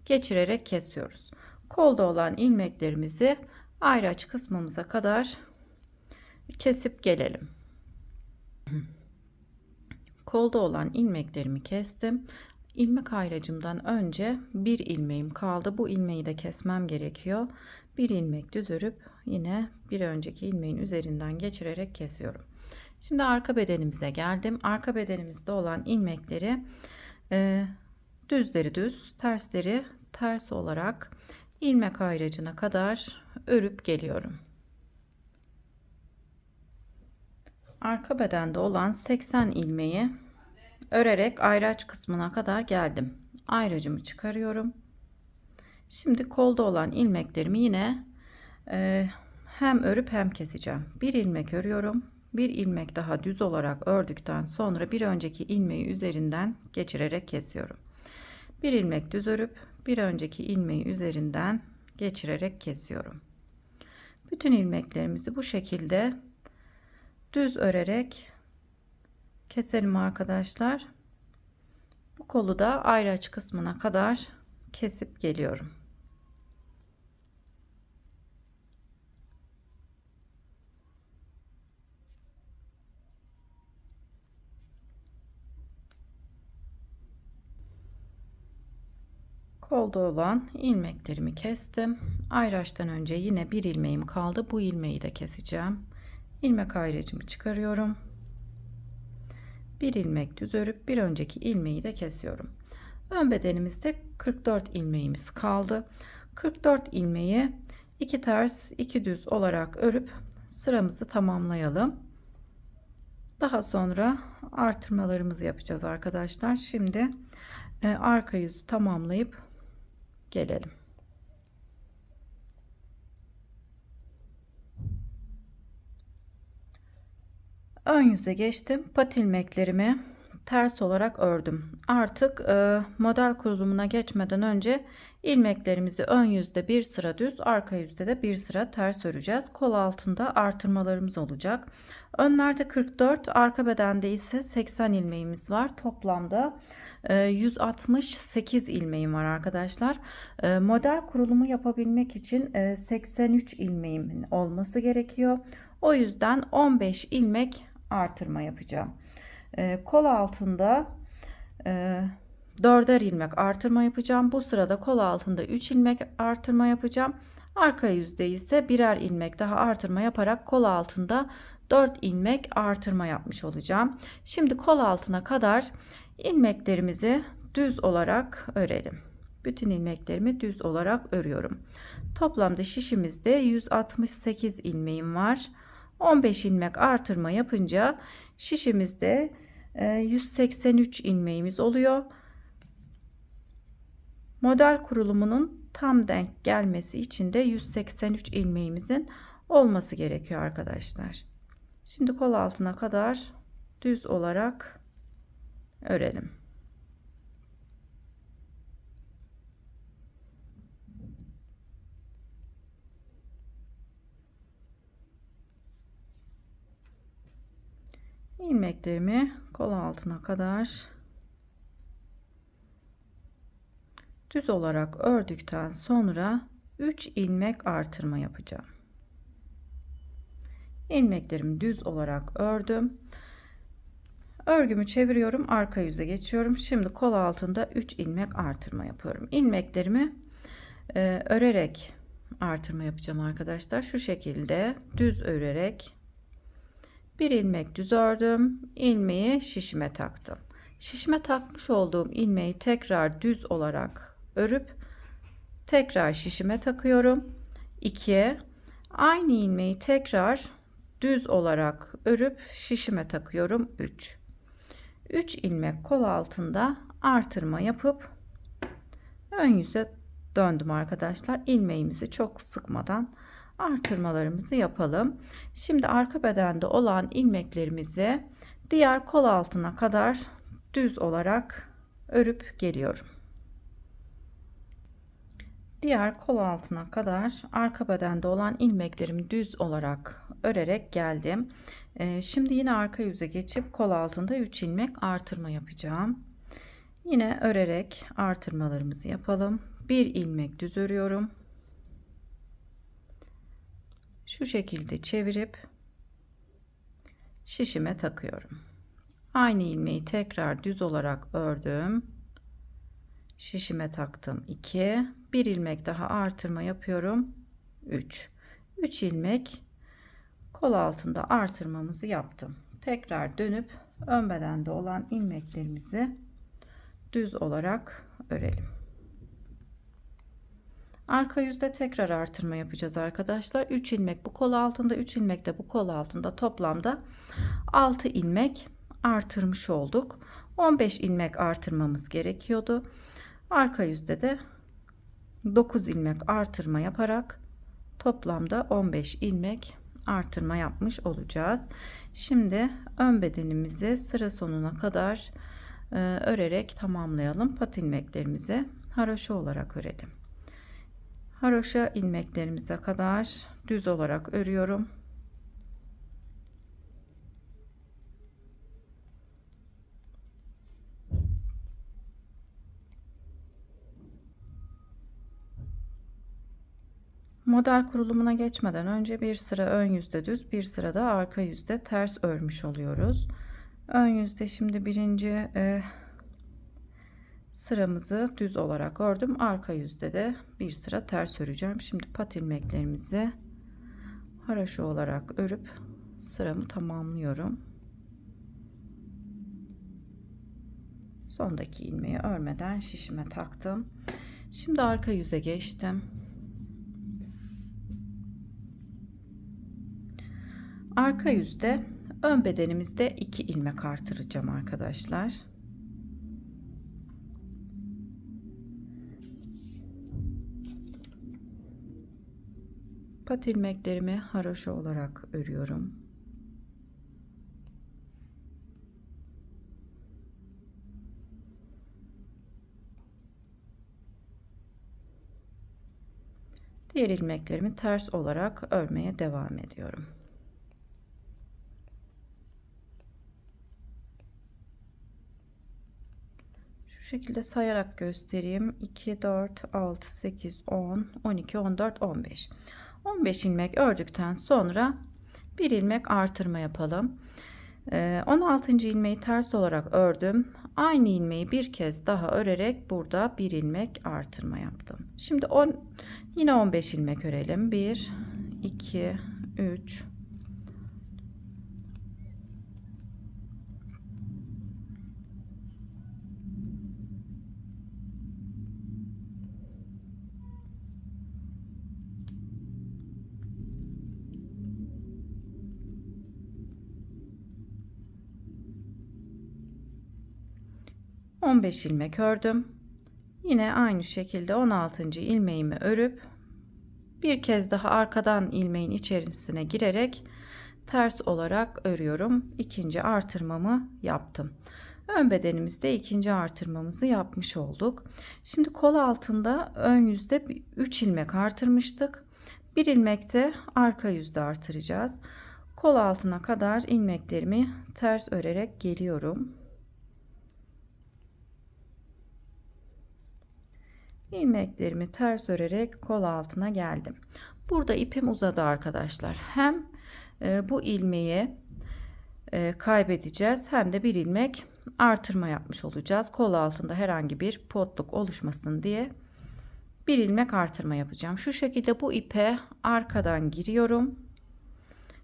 geçirerek kesiyoruz. Kolda olan ilmeklerimizi ayraç kısmımıza kadar kesip gelelim. Kolda olan ilmeklerimi kestim. İlmek ayracımdan önce bir ilmeğim kaldı. Bu ilmeği de kesmem gerekiyor. Bir ilmek düz örüp yine bir önceki ilmeğin üzerinden geçirerek kesiyorum. Şimdi arka bedenimize geldim. Arka bedenimizde olan ilmekleri düzleri düz, tersleri ters olarak ilmek ayracına kadar örüp geliyorum. Arka bedende olan 80 ilmeği örerek ayraç kısmına kadar geldim. Ayracımı çıkarıyorum. Şimdi kolda olan ilmeklerimi yine hem örüp hem keseceğim. Bir ilmek örüyorum. Bir ilmek daha düz olarak ördükten sonra bir önceki ilmeği üzerinden geçirerek kesiyorum. Bir ilmek düz örüp bir önceki ilmeği üzerinden geçirerek kesiyorum. Bütün ilmeklerimizi bu şekilde düz örerek keselim arkadaşlar. Bu kolu da ayraç kısmına kadar kesip geliyorum. Kolda olan ilmeklerimi kestim. Ayraçtan önce yine bir ilmeğim kaldı. Bu ilmeği de keseceğim. İlmek ayracımı çıkarıyorum. Bir ilmek düz örüp bir önceki ilmeği de kesiyorum. Ön bedenimizde 44 ilmeğimiz kaldı. 44 ilmeği 2 ters 2 düz olarak örüp sıramızı tamamlayalım. Daha sonra artırmalarımızı yapacağız arkadaşlar. Şimdi arka yüzü tamamlayıp gelelim. Ön yüze geçtim. Pat ilmeklerimi ters olarak ördüm. Artık model kurulumuna geçmeden önce ilmeklerimizi ön yüzde bir sıra düz, arka yüzde de bir sıra ters öreceğiz. Kol altında artırmalarımız olacak. Önlerde 44, arka bedende ise 80 ilmeğimiz var. Toplamda 168 ilmeğim var arkadaşlar. Model kurulumu yapabilmek için 83 ilmeğimin olması gerekiyor. O yüzden 15 ilmek artırma yapacağım. Kol altında 4'er ilmek artırma yapacağım. Bu sırada kol altında 3 ilmek artırma yapacağım. Arka yüzde ise birer ilmek daha artırma yaparak kol altında 4 ilmek artırma yapmış olacağım. Şimdi kol altına kadar ilmeklerimizi düz olarak örelim. Bütün ilmeklerimi düz olarak örüyorum. Toplamda şişimizde 168 ilmeğim var. 15 ilmek artırma yapınca şişimizde 183 ilmeğimiz oluyor. Model kurulumunun tam denk gelmesi için de 183 ilmeğimizin olması gerekiyor arkadaşlar. Şimdi kol altına kadar düz olarak örelim. İlmeklerimi kol altına kadar düz olarak ördükten sonra 3 ilmek artırma yapacağım. İlmeklerimi düz olarak ördüm. Örgümü çeviriyorum, arka yüze geçiyorum. Şimdi kol altında 3 ilmek artırma yapıyorum. İlmeklerimi örerek artırma yapacağım arkadaşlar. Şu şekilde düz örerek bir ilmek düz ördüm. İlmeği şişime taktım. Şişime takmış olduğum ilmeği tekrar düz olarak örüp tekrar şişime takıyorum. 2 aynı ilmeği tekrar düz olarak örüp şişime takıyorum. 3 ilmek kol altında artırma yapıp ön yüze döndüm arkadaşlar. İlmeğimizi çok sıkmadan artırmalarımızı yapalım. Şimdi arka bedende olan ilmeklerimizi diğer kol altına kadar düz olarak örüp geliyorum. Diğer kol altına kadar arka bedende olan ilmeklerimi düz olarak örerek geldim. Şimdi yine arka yüze geçip kol altında 3 ilmek artırma yapacağım. Yine örerek artırmalarımızı yapalım. Bir ilmek düz örüyorum. Şu şekilde çevirip şişime takıyorum. Aynı ilmeği tekrar düz olarak ördüm. Şişime taktım. 2 bir ilmek daha artırma yapıyorum. 3 ilmek kol altında artırmamızı yaptım. Tekrar dönüp ön bedende olan ilmeklerimizi düz olarak örelim. Arka yüzde tekrar artırma yapacağız arkadaşlar. 3 ilmek bu kol altında, 3 ilmek de bu kol altında, toplamda 6 ilmek artırmış olduk. 15 ilmek artırmamız gerekiyordu. Arka yüzde de 9 ilmek artırma yaparak toplamda 15 ilmek artırma yapmış olacağız. Şimdi ön bedenimizi sıra sonuna kadar örerek tamamlayalım. Pat ilmeklerimizi haroşa olarak örelim. Haroşa ilmeklerimize kadar düz olarak örüyorum. Model kurulumuna geçmeden önce bir sıra ön yüzde düz, bir sıra da arka yüzde ters örmüş oluyoruz. Ön yüzde şimdi birinci sıramızı düz olarak ördüm. Arka yüzde de bir sıra ters öreceğim. Şimdi pat ilmeklerimizi haroşa olarak örüp sıramı tamamlıyorum. Sondaki ilmeği örmeden şişime taktım. Şimdi arka yüze geçtim. Arka yüzde ön bedenimizde 2 ilmek artıracağım arkadaşlar. Pat ilmeklerimi haroşa olarak örüyorum. Diğer ilmeklerimi ters olarak örmeye devam ediyorum. Şu şekilde sayarak göstereyim. 2, 4, 6, 8, 10, 12, 14, 15. 15 ilmek ördükten sonra bir ilmek artırma yapalım. 16. ilmeği ters olarak ördüm. Aynı ilmeği bir kez daha örerek burada bir ilmek artırma yaptım. Şimdi yine 15 ilmek örelim. 1, 2, 3, 15 ilmek ördüm. Yine aynı şekilde 16. ilmeğimi örüp bir kez daha arkadan ilmeğin içerisine girerek ters olarak örüyorum. İkinci artırmamı yaptım. Ön bedenimizde ikinci artırmamızı yapmış olduk. Şimdi kol altında ön yüzde 3 ilmek artırmıştık. Bir ilmek de arka yüzde artıracağız. Kol altına kadar ilmeklerimi ters örerek geliyorum. İlmeklerimi ters örerek kol altına geldim. Burada ipim uzadı arkadaşlar. Hem bu ilmeği kaybedeceğiz hem de bir ilmek artırma yapmış olacağız. Kol altında herhangi bir potluk oluşmasın diye bir ilmek artırma yapacağım. Şu şekilde bu ipe arkadan giriyorum.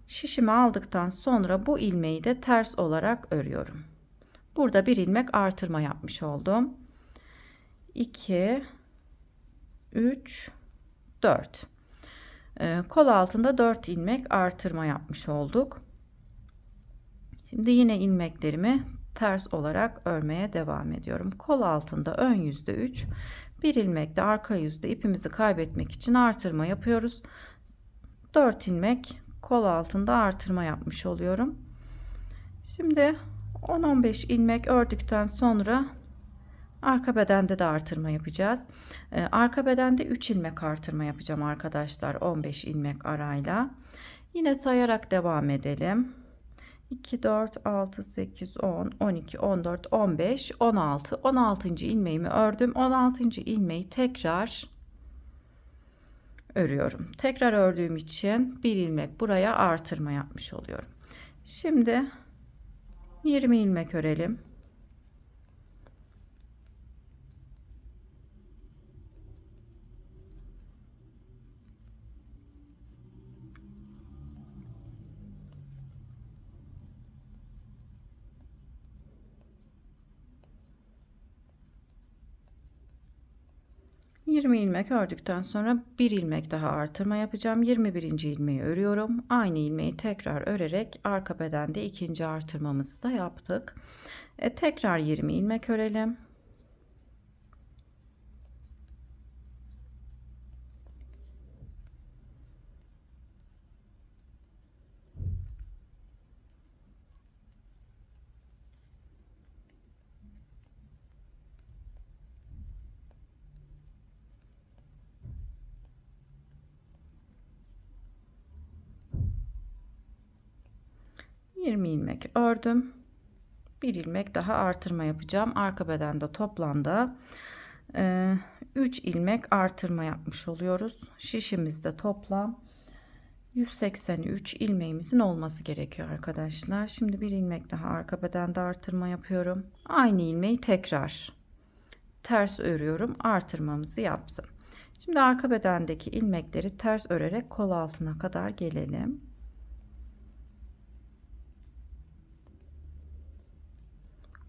Şişimi aldıktan sonra bu ilmeği de ters olarak örüyorum. Burada bir ilmek artırma yapmış oldum. 2, 3, 4. Kol altında 4 ilmek artırma yapmış olduk. Şimdi yine ilmeklerimi ters olarak örmeye devam ediyorum. Kol altında ön yüzde 3, bir ilmek de arka yüzde ipimizi kaybetmek için artırma yapıyoruz. 4 ilmek kol altında artırma yapmış oluyorum. Şimdi 10-15 ilmek ördükten sonra arka bedende de artırma yapacağız. Arka bedende 3 ilmek artırma yapacağım arkadaşlar, 15 ilmek arayla. Yine sayarak devam edelim. 2, 4, 6, 8, 10, 12, 14, 15, 16. 16. ilmeğimi ördüm. 16. ilmeği tekrar örüyorum. Tekrar ördüğüm için bir ilmek buraya artırma yapmış oluyorum. Şimdi 20 ilmek örelim. 20 ilmek ördükten sonra bir ilmek daha artırma yapacağım. 21. ilmeği örüyorum. Aynı ilmeği tekrar örerek arka bedende ikinci artırmamızı da yaptık. Tekrar 20 ilmek örelim. 20 ilmek ördüm. Bir ilmek daha artırma yapacağım. Arka bedende toplamda 3 ilmek artırma yapmış oluyoruz. Şişimizde toplam 183 ilmeğimizin olması gerekiyor arkadaşlar. Şimdi bir ilmek daha arka bedende artırma yapıyorum. Aynı ilmeği tekrar ters örüyorum. Artırmamızı yaptım. Şimdi arka bedendeki ilmekleri ters örerek kol altına kadar gelelim.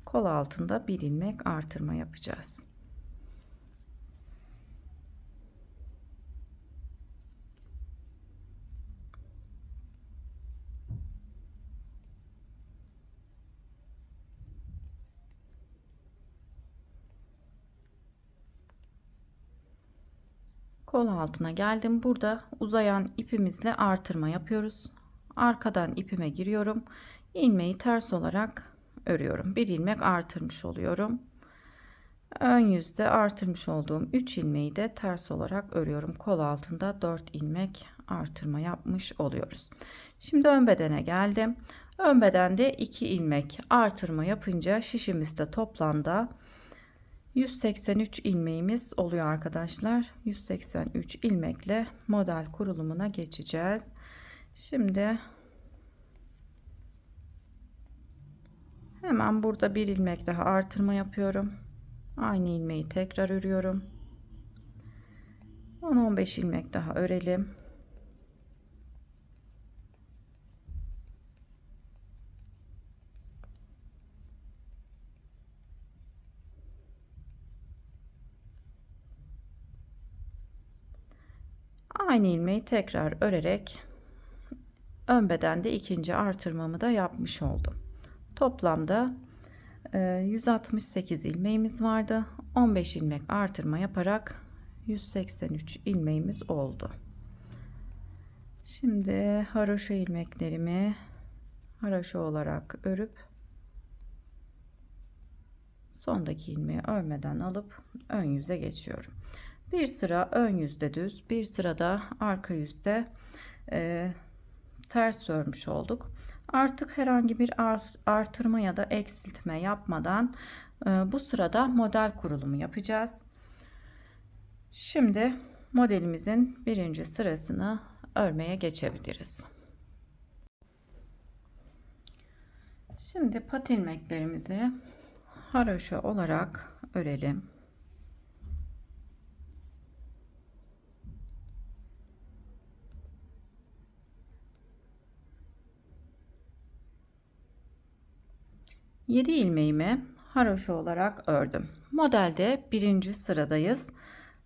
Kol altında bir ilmek artırma yapacağız. Kol altına geldim. Burada uzayan ipimizle artırma yapıyoruz. Arkadan ipime giriyorum. İlmeği ters olarak örüyorum. Bir ilmek artırmış oluyorum. Ön yüzde artırmış olduğum 3 ilmeği de ters olarak örüyorum. Kol altında 4 ilmek artırma yapmış oluyoruz. Şimdi ön bedene geldim. Ön bedende 2 ilmek artırma yapınca şişimizde toplamda 183 ilmeğimiz oluyor arkadaşlar. 183 ilmekle model kurulumuna geçeceğiz. Şimdi hemen burada bir ilmek daha artırma yapıyorum. Aynı ilmeği tekrar örüyorum. 10-15 ilmek daha örelim. Aynı ilmeği tekrar örerek ön bedende ikinci artırmamı da yapmış oldum. Toplamda 168 ilmeğimiz vardı. 15 ilmek artırma yaparak 183 ilmeğimiz oldu. Şimdi haroşa ilmeklerimi haroşa olarak örüp sondaki ilmeği örmeden alıp ön yüze geçiyorum. Bir sıra ön yüzde düz, bir sırada arka yüzde ters örmüş olduk. Artık herhangi bir artırma ya da eksiltme yapmadan bu sırada model kurulumu yapacağız. Şimdi modelimizin birinci sırasını örmeye geçebiliriz. Şimdi pat ilmeklerimizi haroşa olarak örelim. Yedi ilmeğimi haroşa olarak ördüm. Modelde birinci sıradayız.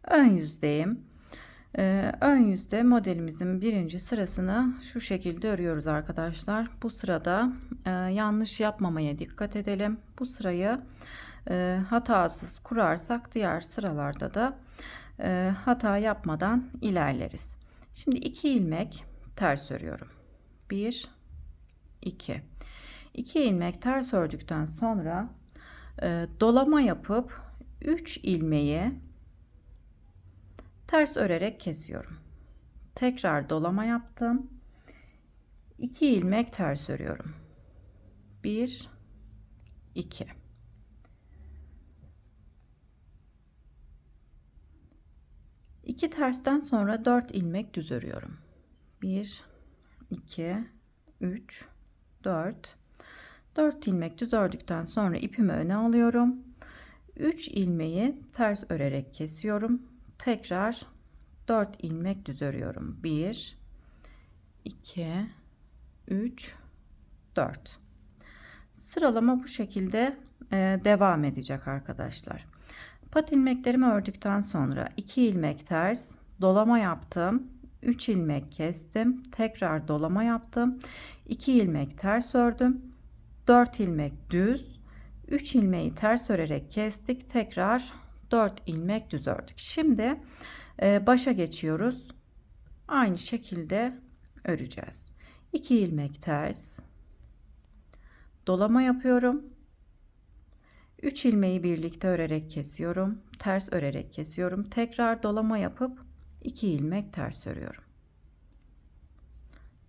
Ön yüzdeyim. Ön yüzde modelimizin birinci sırasını şu şekilde örüyoruz arkadaşlar. Bu sırada yanlış yapmamaya dikkat edelim. Bu sırayı hatasız kurarsak diğer sıralarda da hata yapmadan ilerleriz. Şimdi 2 ilmek ters örüyorum. 1 2 2 ilmek ters ördükten sonra dolama yapıp 3 ilmeği ters örerek kesiyorum. Tekrar dolama yaptım. 2 ilmek ters örüyorum. 1 2 2 tersten sonra 4 ilmek düz örüyorum. 1 2 3 4 4 ilmek düz ördükten sonra ipimi öne alıyorum. 3 ilmeği ters örerek kesiyorum. Tekrar 4 ilmek düz örüyorum. 1 2 3 4 sıralama bu şekilde devam edecek arkadaşlar. Pat ilmeklerimi ördükten sonra 2 ilmek ters dolama yaptım. 3 ilmek kestim. Tekrar dolama yaptım. 2 ilmek ters ördüm. 4 ilmek düz. 3 ilmeği ters örerek kestik. Tekrar 4 ilmek düz ördük. Şimdi başa geçiyoruz. Aynı şekilde öreceğiz. 2 ilmek ters. Dolama yapıyorum. 3 ilmeği birlikte örerek kesiyorum. Ters örerek kesiyorum. Tekrar dolama yapıp 2 ilmek ters örüyorum.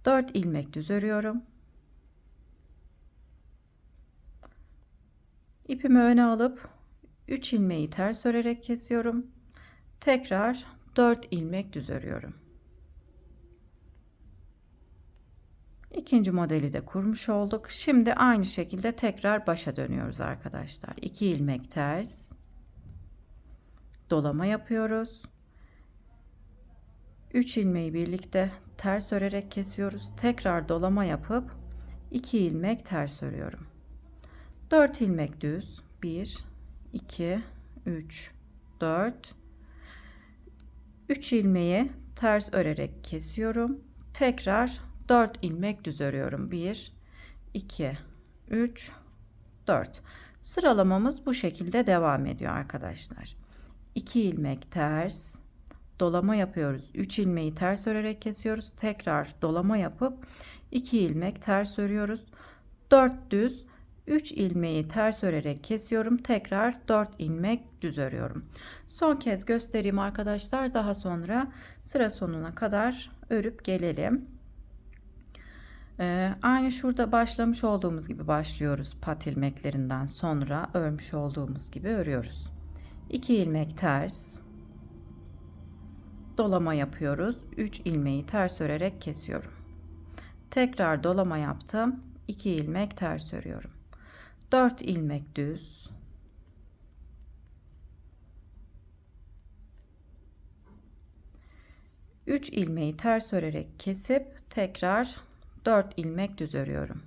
4 ilmek düz örüyorum. İpimi öne alıp 3 ilmeği ters örerek kesiyorum. Tekrar 4 ilmek düz örüyorum. İkinci modeli de kurmuş olduk. Şimdi aynı şekilde tekrar başa dönüyoruz arkadaşlar. 2 ilmek ters, dolama yapıyoruz. 3 ilmeği birlikte ters örerek kesiyoruz. Tekrar dolama yapıp 2 ilmek ters örüyorum. 4 ilmek düz. 1 2 3 4. 3 ilmeği ters örerek kesiyorum. Tekrar 4 ilmek düz örüyorum. 1 2 3 4. Sıralamamız bu şekilde devam ediyor arkadaşlar. 2 ilmek ters, dolama yapıyoruz. 3 ilmeği ters örerek kesiyoruz. Tekrar dolama yapıp 2 ilmek ters örüyoruz. 4 düz, 3 ilmeği ters örerek kesiyorum. Tekrar 4 ilmek düz örüyorum. Son kez göstereyim arkadaşlar. Daha sonra sıra sonuna kadar örüp gelelim. Aynı şurada başlamış olduğumuz gibi başlıyoruz. Pat ilmeklerinden sonra örmüş olduğumuz gibi örüyoruz. 2 ilmek ters, dolama yapıyoruz. 3 ilmeği ters örerek kesiyorum. Tekrar dolama yaptım. 2 ilmek ters örüyorum. 4 ilmek düz, 3 ilmeği ters örerek kesip tekrar 4 ilmek düz örüyorum.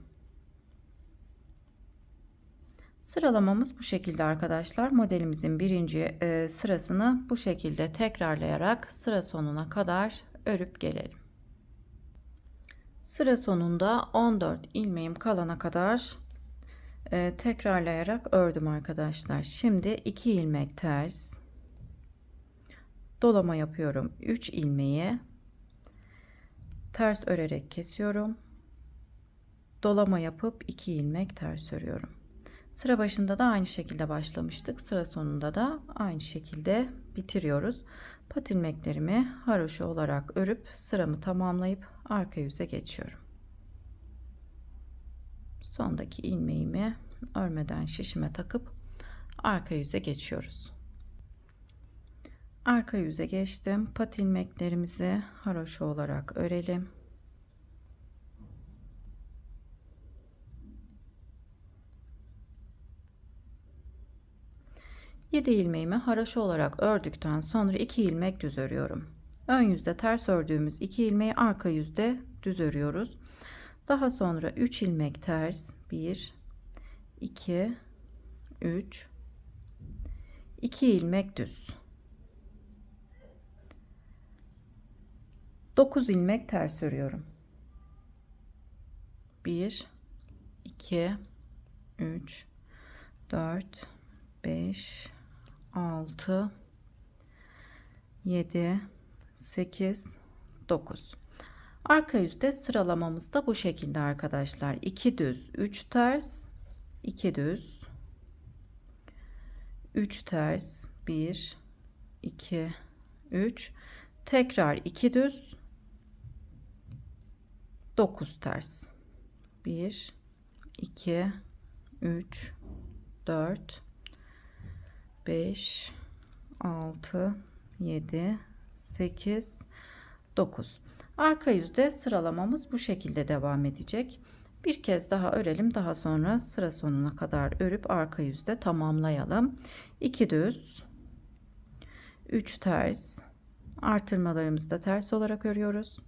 Sıralamamız bu şekilde arkadaşlar. Modelimizin birinci sırasını bu şekilde tekrarlayarak sıra sonuna kadar örüp gelelim. Sıra sonunda 14 ilmeğim kalana kadar tekrarlayarak ördüm arkadaşlar. Şimdi 2 ilmek ters, dolama yapıyorum. 3 ilmeği ters örerek kesiyorum. Dolama yapıp 2 ilmek ters örüyorum. Sıra başında da aynı şekilde başlamıştık. Sıra sonunda da aynı şekilde bitiriyoruz. Pat ilmeklerimi haroşa olarak örüp sıramı tamamlayıp arka yüze geçiyorum. Sondaki ilmeğimi örmeden şişime takıp arka yüze geçiyoruz. Arka yüze geçtim. Pat ilmeklerimizi haroşa olarak örelim. Yedi ilmeğimi haroşa olarak ördükten sonra 2 ilmek düz örüyorum. Ön yüzde ters ördüğümüz 2 ilmeği arka yüzde düz örüyoruz. Daha sonra 3 ilmek ters, 1 2 3 2 ilmek düz, 9 ilmek ters örüyorum. 1 2 3 4 5 6 7 8 9. Arka yüzde sıralamamız da bu şekilde arkadaşlar. 2 düz, 3 ters, 2 düz, 3 ters, 1 2 3, tekrar 2 düz, 9 ters, 1 2 3 4 5 6 7 8 9. Arka yüzde sıralamamız bu şekilde devam edecek. Bir kez daha örelim. Daha sonra sıra sonuna kadar örüp arka yüzde tamamlayalım. 2 düz, 3 ters, artırmalarımızı da ters olarak örüyoruz.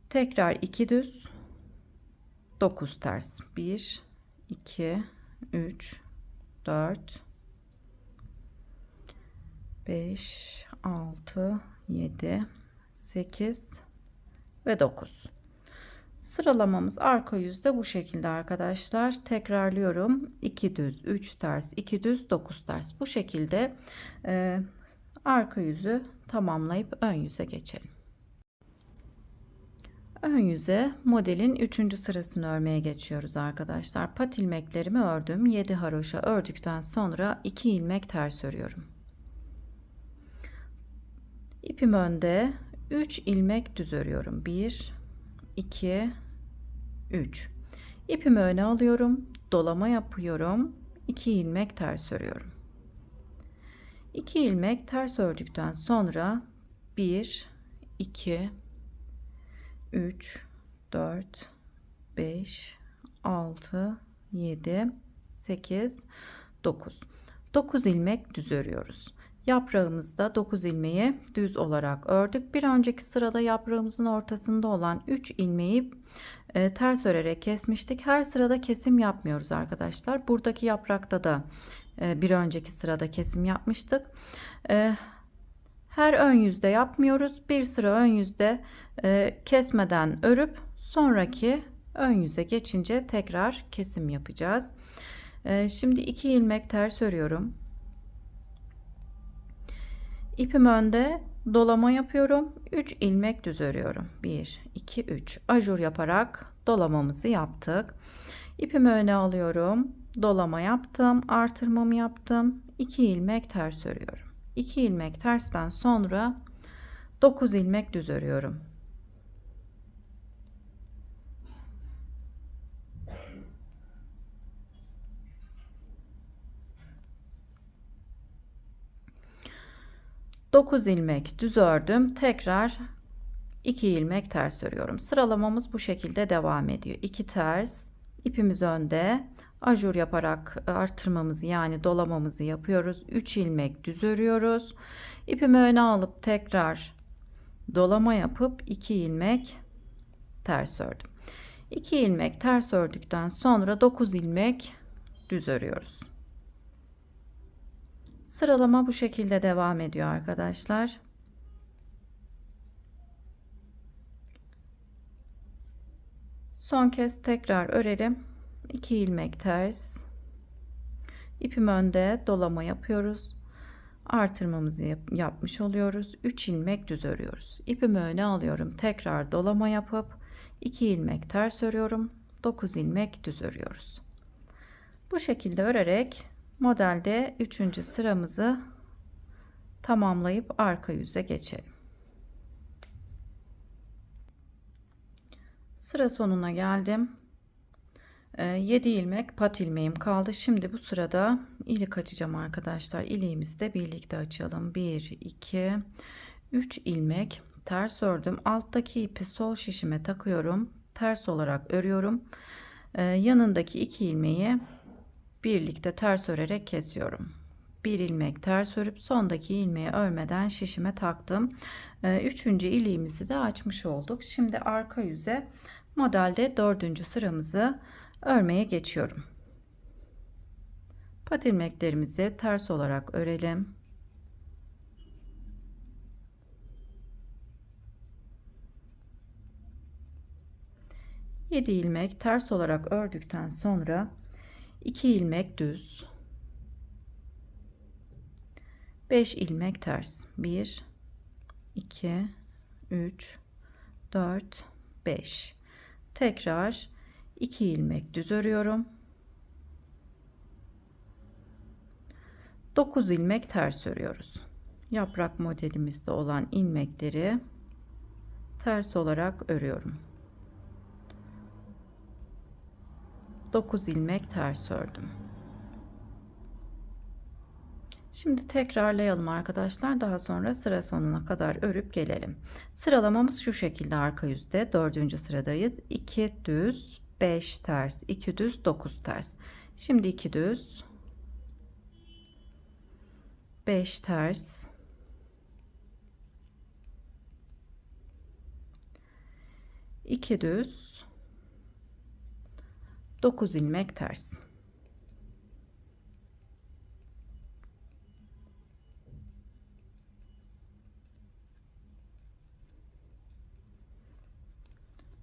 Tekrar 2 düz, 9 ters. 1 2 3 4 5 6 7 8 ve 9. Sıralamamız arka yüzde bu şekilde arkadaşlar. Tekrarlıyorum. 2 düz, 3 ters, 2 düz, 9 ters. Bu şekilde arka yüzü tamamlayıp ön yüze geçelim. Ön yüze modelin 3. sırasını örmeye geçiyoruz arkadaşlar. Pat ilmeklerimi ördüm. 7 haroşa ördükten sonra 2 ilmek ters örüyorum. İpim önde, 3 ilmek düz örüyorum. 1 2 3. İpimi öne alıyorum. dolama yapıyorum. 2 ilmek ters örüyorum. 2 ilmek ters ördükten sonra 1 2 3 4 5 6 7 8 9 9 ilmek düz örüyoruz. Yaprağımızda 9 ilmeği düz olarak ördük. Bir önceki sırada yaprağımızın ortasında olan 3 ilmeği ters örerek kesmiştik. Her sırada kesim yapmıyoruz arkadaşlar. Buradaki yaprakta da bir önceki sırada kesim yapmıştık. Her ön yüzde yapmıyoruz. Bir sıra ön yüzde kesmeden örüp sonraki ön yüze geçince tekrar kesim yapacağız. Şimdi 2 ilmek ters örüyorum. İpim önde, dolama yapıyorum. 3 ilmek düz örüyorum. 1 2 3 ajur yaparak dolamamızı yaptık. İpimi öne alıyorum. Dolama yaptım, artırmamı yaptım. 2 ilmek ters örüyorum. 2 ilmek tersten sonra 9 ilmek düz örüyorum. Dokuz ilmek düz ördüm. Tekrar 2 ilmek ters örüyorum. Sıralamamız bu şekilde devam ediyor. 2 ters, ipimiz önde, ajur yaparak artırmamızı yani dolamamızı yapıyoruz. 3 ilmek düz örüyoruz. İpimi öne alıp tekrar dolama yapıp 2 ilmek ters ördüm. 2 ilmek ters ördükten sonra 9 ilmek düz örüyoruz. Sıralama bu şekilde devam ediyor arkadaşlar. Son kez tekrar örelim. 2 ilmek ters. İpim önde, dolama yapıyoruz. Artırmamızı yapmış oluyoruz. 3 ilmek düz örüyoruz. İpimi öne alıyorum. Tekrar dolama yapıp 2 ilmek ters örüyorum. 9 ilmek düz örüyoruz. Bu şekilde örerek modelde 3. sıramızı tamamlayıp arka yüze geçelim. Sıra sonuna geldim. 7 ilmek pat ilmeğim kaldı. Şimdi bu sırada ilik açacağım arkadaşlar. İliğimizi de birlikte açalım. 1 2 3 ilmek ters ördüm. Alttaki ipi sol şişime takıyorum. Ters olarak örüyorum. Yanındaki 2 ilmeği birlikte ters örerek kesiyorum. 1 ilmek ters örüp sondaki ilmeği örmeden şişime taktım. 3. iliğimizi de açmış olduk. Şimdi arka yüze modelde 4. sıramızı örmeye geçiyorum. Pat ilmeklerimizi ters olarak örelim. Yedi ilmek ters olarak ördükten sonra 2 ilmek düz, 5 ilmek ters, 1 2 3 4 5, tekrar 2 ilmek düz örüyorum. 9 ilmek ters örüyoruz. Yaprak modelimizde olan ilmekleri ters olarak örüyorum. 9 ilmek ters ördüm. Şimdi tekrarlayalım arkadaşlar. Daha sonra sıra sonuna kadar örüp gelelim. Sıralamamız şu şekilde arka yüzde 4. sıradayız. 2 düz, 5 ters, 2 düz, 9 ters. Şimdi 2 düz, 5 ters, 2 düz, 9 ilmek ters.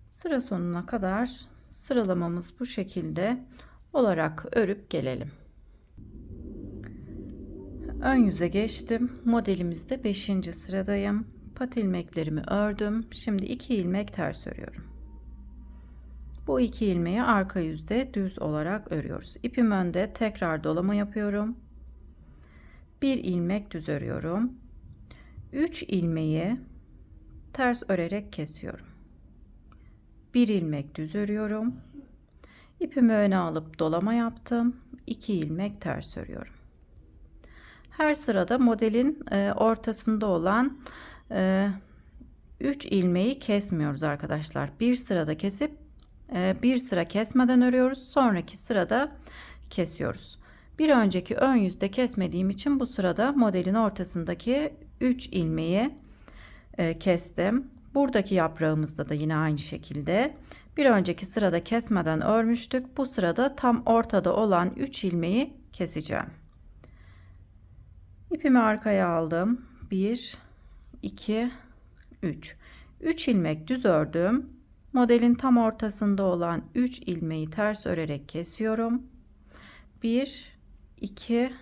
Sıra sonuna kadar sıralamamız bu şekilde olarak örüp gelelim. Ön yüze geçtim. Modelimizde 5. sıradayım. Pat ilmeklerimi ördüm. Şimdi 2 ilmek ters örüyorum. Bu 2 ilmeği arka yüzde düz olarak örüyoruz. İpim önde, tekrar dolama yapıyorum. 1 ilmek düz örüyorum. 3 ilmeği ters örerek kesiyorum. 1 ilmek düz örüyorum. İpimi öne alıp dolama yaptım. 2 ilmek ters örüyorum. Her sırada modelin ortasında olan 3 ilmeği kesmiyoruz arkadaşlar. Bir sırada kesip bir sıra kesmeden örüyoruz. Sonraki sırada kesiyoruz. Bir önceki ön yüzde kesmediğim için bu sırada modelin ortasındaki 3 ilmeği kestim. Buradaki yaprağımızda da yine aynı şekilde bir önceki sırada kesmeden örmüştük. Bu sırada tam ortada olan 3 ilmeği keseceğim. İpimi arkaya aldım. 1 2 3 3 ilmek düz ördüm. Modelin tam ortasında olan 3 ilmeği ters örerek kesiyorum. 1 2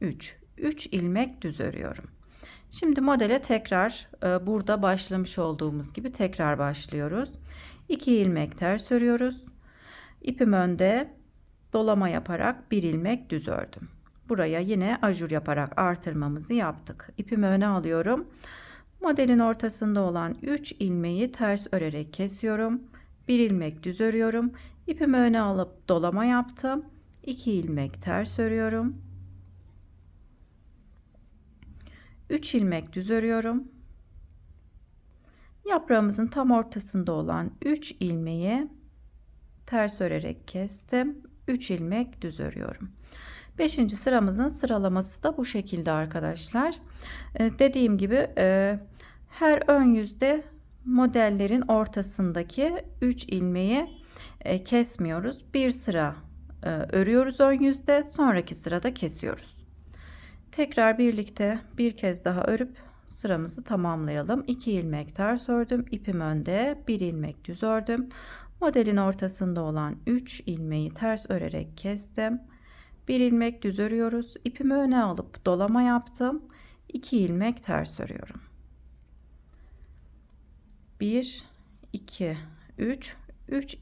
3 3 ilmek düz örüyorum. Şimdi modele tekrar burada başlamış olduğumuz gibi tekrar başlıyoruz. 2 ilmek ters örüyoruz. İpim önde, dolama yaparak 1 ilmek düz ördüm. Buraya yine ajur yaparak artırmamızı yaptık. İpimi öne alıyorum. Modelin ortasında olan 3 ilmeği ters örerek kesiyorum. 1 ilmek düz örüyorum. İpimi öne alıp dolama yaptım. 2 ilmek ters örüyorum. 3 ilmek düz örüyorum. Yaprağımızın tam ortasında olan 3 ilmeği ters örerek kestim. 3 ilmek düz örüyorum. 5. sıramızın sıralaması da bu şekilde arkadaşlar. Dediğim gibi her ön yüzde modellerin ortasındaki 3 ilmeği kesmiyoruz. Bir sıra örüyoruz ön yüzde, sonraki sırada kesiyoruz. Tekrar birlikte bir kez daha örüp sıramızı tamamlayalım. 2 ilmek ters ördüm. İpim önde, 1 ilmek düz ördüm. Modelin ortasında olan 3 ilmeği ters örerek kestim. 1 ilmek düz örüyoruz. İpimi öne alıp dolama yaptım. 2 ilmek ters örüyorum. 1 2 3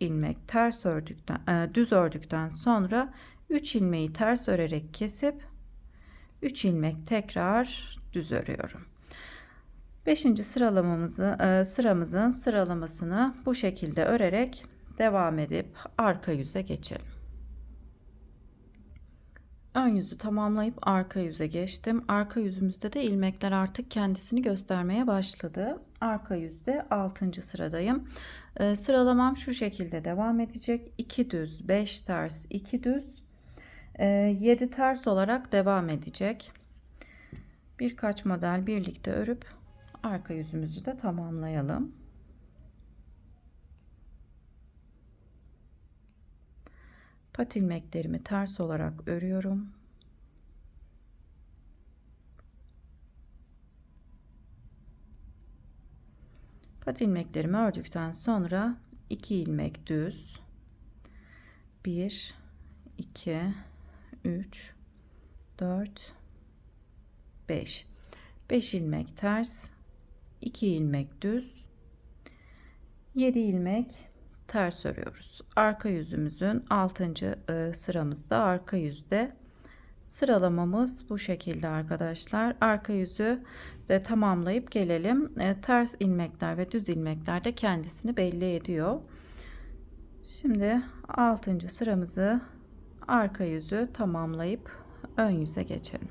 ilmek ters ördükten düz ördükten sonra 3 ilmeği ters örerek kesip 3 ilmek tekrar düz örüyorum. 5. sıramızın sıralamasını bu şekilde örerek devam edip arka yüze geçelim. Ön yüzü tamamlayıp arka yüze geçtim. Arka yüzümüzde de ilmekler artık kendisini göstermeye başladı. Arka yüzde 6. sıradayım. Sıralamam şu şekilde devam edecek. 2 düz, 5 ters, 2 düz, 7 ters olarak devam edecek. Birkaç model birlikte örüp arka yüzümüzü de tamamlayalım. Pat ilmeklerimi ters olarak örüyorum. Pat ilmeklerimi ördükten sonra 2 ilmek düz, 1 2 3 4 5 5 ilmek ters, 2 ilmek düz, 7 ilmek ters örüyoruz. Arka yüzümüzün 6. sıramızda arka yüzde sıralamamız bu şekilde arkadaşlar. Arka yüzü de tamamlayıp gelelim. Ters ilmekler ve düz ilmekler de kendisini belli ediyor. Şimdi 6. sıramızı arka yüzü tamamlayıp ön yüze geçelim.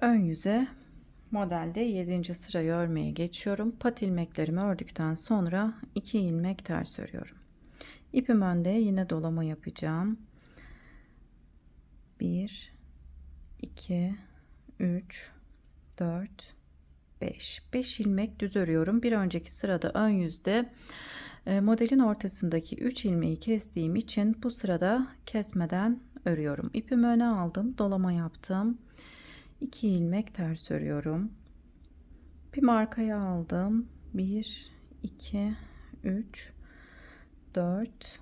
Ön yüze modelde 7. sırayı örmeye geçiyorum. Pat ilmeklerimi ördükten sonra 2 ilmek ters örüyorum. İpim önde, yine dolama yapacağım. 1 2 3 4 5 ilmek düz örüyorum. Bir önceki sırada ön yüzde modelin ortasındaki 3 ilmeği kestiğim için bu sırada kesmeden örüyorum. İpimi öne aldım, dolama yaptım. 2 ilmek ters örüyorum. İpimi arkaya aldım. 1 2 3 4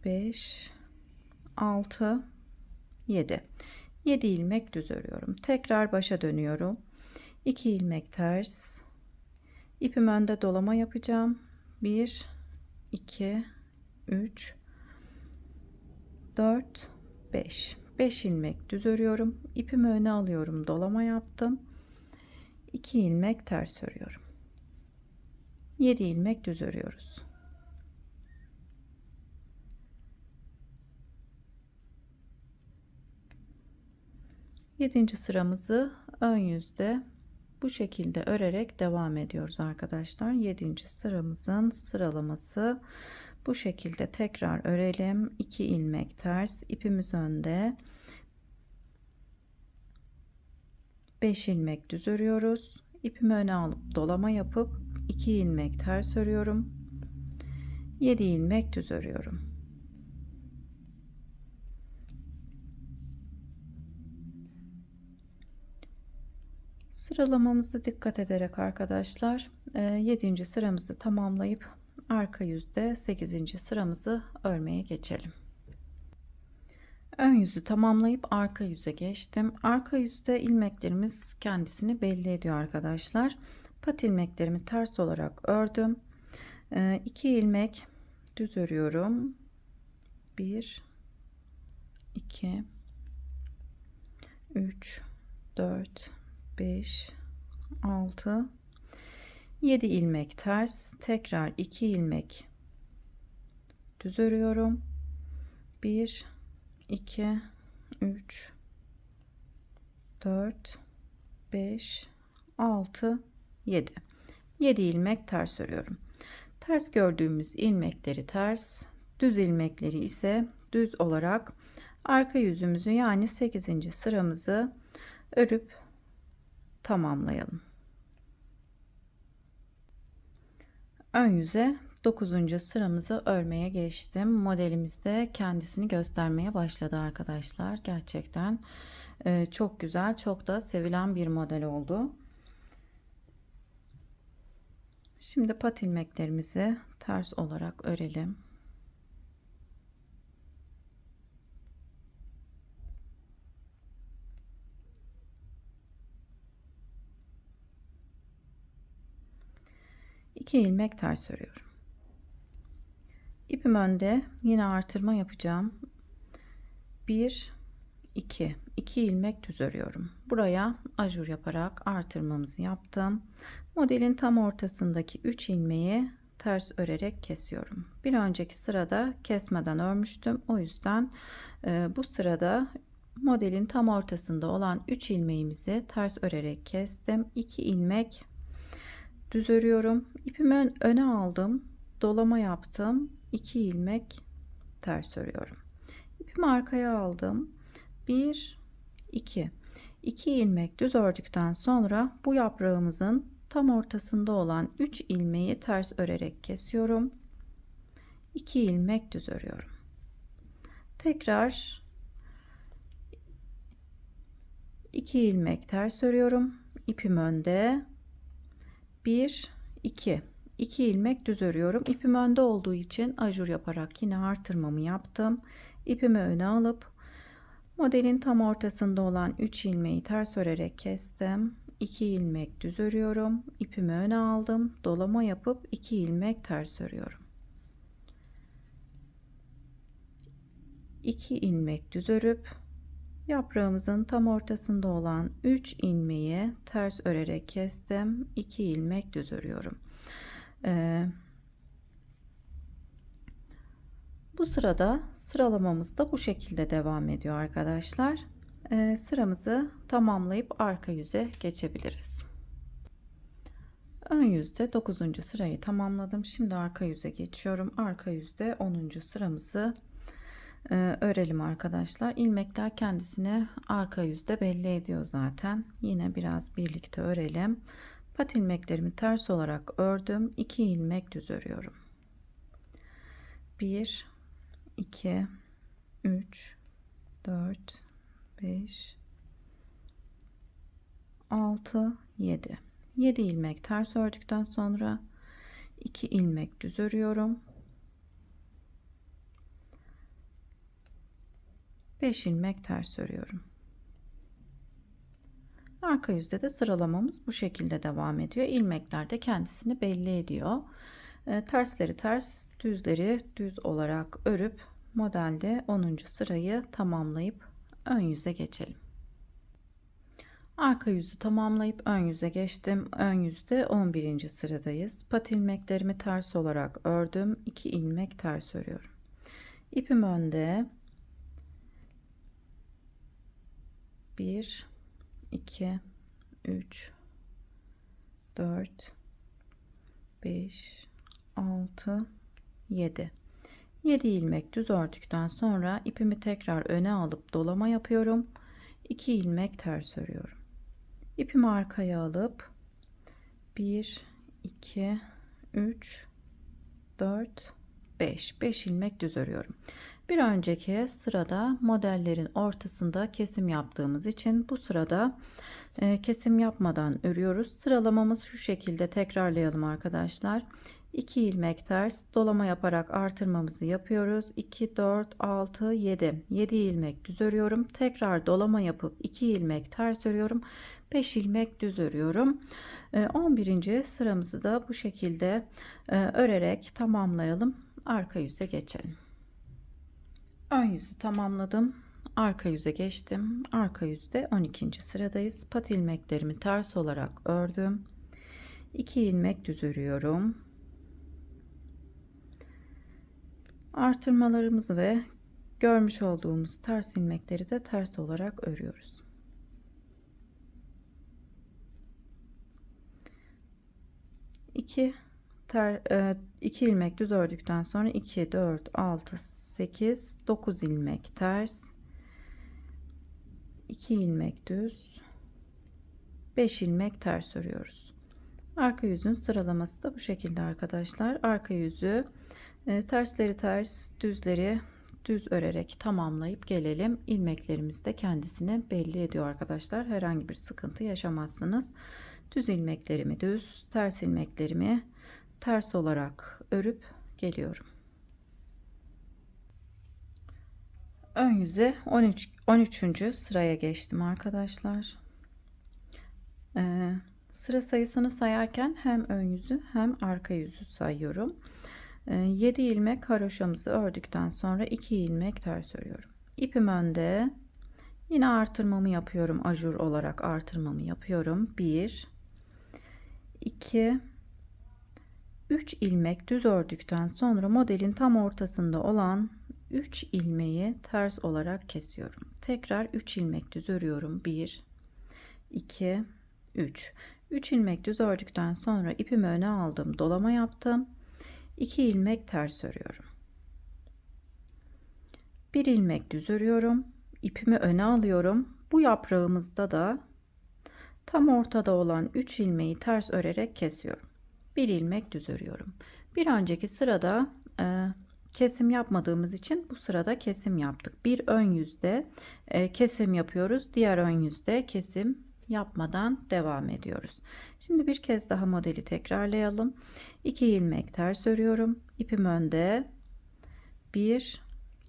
5 6 7 ilmek düz örüyorum. Tekrar başa dönüyorum. 2 ilmek ters. İpim önde, dolama yapacağım. 1 2 3 4 5 ilmek düz örüyorum. İpimi öne alıyorum, dolama yaptım. 2 ilmek ters örüyorum. 7 ilmek düz örüyoruz. Yedinci sıramızı ön yüzde bu şekilde örerek devam ediyoruz arkadaşlar. 7. sıramızın sıralaması bu şekilde. Tekrar örelim. 2 ilmek ters, ipimiz önde, 5 ilmek düz örüyoruz. İpimi öne alıp dolama yapıp 2 ilmek ters örüyorum. 7 ilmek düz örüyorum. Sıralamamıza dikkat ederek arkadaşlar 7. sıramızı tamamlayıp arka yüzde 8. sıramızı örmeye geçelim. Ön yüzü tamamlayıp arka yüze geçtim. Arka yüzde ilmeklerimiz kendisini belli ediyor arkadaşlar. Pat ilmeklerimi ters olarak ördüm. 2 ilmek düz örüyorum. 1 2 3 4 5 6 7 ilmek ters, tekrar 2 ilmek düz örüyorum. 1 2 3 4 5 6 7 ilmek ters örüyorum. Ters gördüğümüz ilmekleri ters, düz ilmekleri ise düz olarak arka yüzümüzü yani 8. sıramızı örüp tamamlayalım. Ön yüze 9. sıramızı örmeye geçtim. Modelimiz de kendisini göstermeye başladı arkadaşlar. Gerçekten çok güzel, çok da sevilen bir model oldu. Şimdi pat ilmeklerimizi ters olarak örelim. İki ilmek ters örüyorum. İpim önde, yine artırma yapacağım. 1 2 ilmek düz örüyorum. Buraya ajur yaparak artırmamızı yaptım. Modelin tam ortasındaki 3 ilmeği ters örerek kesiyorum. Bir önceki sırada kesmeden örmüştüm. O yüzden bu sırada modelin tam ortasında olan 3 ilmeğimizi ters örerek kestim. 2 ilmek düz örüyorum. İpimi öne aldım. Dolama yaptım. 2 ilmek ters örüyorum. İpimi arkaya aldım. 1 2 ilmek düz ördükten sonra bu yaprağımızın tam ortasında olan 3 ilmeği ters örerek kesiyorum. 2 ilmek düz örüyorum. Tekrar 2 ilmek ters örüyorum. İpim önde. 1 2 ilmek düz örüyorum. İpim önde olduğu için ajur yaparak yine artırmamı yaptım. İpimi öne alıp modelin tam ortasında olan 3 ilmeği ters örerek kestim. 2 ilmek düz örüyorum. İpimi öne aldım. Dolama yapıp 2 ilmek ters örüyorum. 2 ilmek düz örüp yaprağımızın tam ortasında olan 3 ilmeği ters örerek kestim. 2 ilmek düz örüyorum. Bu sırada sıralamamız da bu şekilde devam ediyor arkadaşlar. Sıramızı tamamlayıp arka yüze geçebiliriz. Ön yüzde 9. sırayı tamamladım. Şimdi arka yüze geçiyorum. Arka yüzde 10. sıramızı örelim arkadaşlar. İlmekler kendisini arka yüzde belli ediyor zaten. Yine biraz birlikte örelim. Pat ilmeklerimi ters olarak ördüm. 2 ilmek düz örüyorum. 1 2 3 4 5 6 7 ilmek ters ördükten sonra 2 ilmek düz örüyorum. 5 ilmek ters örüyorum. Arka yüzde de sıralamamız bu şekilde devam ediyor. İlmekler de kendisini belli ediyor. Tersleri ters, düzleri düz olarak örüp modelde 10. sırayı tamamlayıp ön yüze geçelim. Arka yüzü tamamlayıp ön yüze geçtim. Ön yüzde 11. sıradayız. Pat ilmeklerimi ters olarak ördüm. 2 ilmek ters örüyorum. İpim önde. 1 2 3 4 5 6 7 ilmek düz ördükten sonra ipimi tekrar öne alıp dolama yapıyorum. 2 ilmek ters örüyorum. İpimi arkaya alıp 1 2 3 4 5 ilmek düz örüyorum. Bir önceki sırada modellerin ortasında kesim yaptığımız için bu sırada kesim yapmadan örüyoruz. Sıralamamız şu şekilde, tekrarlayalım arkadaşlar. 2 ilmek ters dolama yaparak artırmamızı yapıyoruz. 2 4 6 7 ilmek düz örüyorum. Tekrar dolama yapıp 2 ilmek ters örüyorum. 5 ilmek düz örüyorum. 11. sıramızı da bu şekilde örerek tamamlayalım. Arka yüze geçelim. Ön yüzü tamamladım. Arka yüze geçtim. Arka yüzde 12. sıradayız. Pat ilmeklerimi ters olarak ördüm. 2 ilmek düz örüyorum. Artırmalarımızı ve görmüş olduğumuz ters ilmekleri de ters olarak örüyoruz. 2 ilmek düz ördükten sonra 2 4 6 8 9 ilmek ters, 2 ilmek düz, 5 ilmek ters örüyoruz. Arka yüzün sıralaması da bu şekilde arkadaşlar. Arka yüzü tersleri ters, düzleri düz örerek tamamlayıp gelelim. İlmeklerimiz de kendisini belli ediyor arkadaşlar. Herhangi bir sıkıntı yaşamazsınız. Düz ilmeklerimi düz, ters ilmeklerimi ters olarak örüp geliyorum. Ön yüze 13. sıraya geçtim arkadaşlar. Sıra sayısını sayarken hem ön yüzü hem arka yüzü sayıyorum. 7 ilmek haroşamızı ördükten sonra 2 ilmek ters örüyorum. İpim önde. Yine artırmamı yapıyorum. Ajur olarak artırmamı yapıyorum. 1 2 3 ilmek düz ördükten sonra modelin tam ortasında olan 3 ilmeği ters olarak kesiyorum. Tekrar 3 ilmek düz örüyorum. 1 2 3 ilmek düz ördükten sonra ipimi öne aldım, dolama yaptım. 2 ilmek ters örüyorum. 1 ilmek düz örüyorum. İpimi öne alıyorum. Bu yaprağımızda da tam ortada olan 3 ilmeği ters örerek kesiyorum. 1 ilmek düz örüyorum. Bir önceki sırada kesim yapmadığımız için bu sırada kesim yaptık. Bir ön yüzde kesim yapıyoruz. Diğer ön yüzde kesim yapmadan devam ediyoruz. Şimdi bir kez daha modeli tekrarlayalım. 2 ilmek ters örüyorum. İpim önde. 1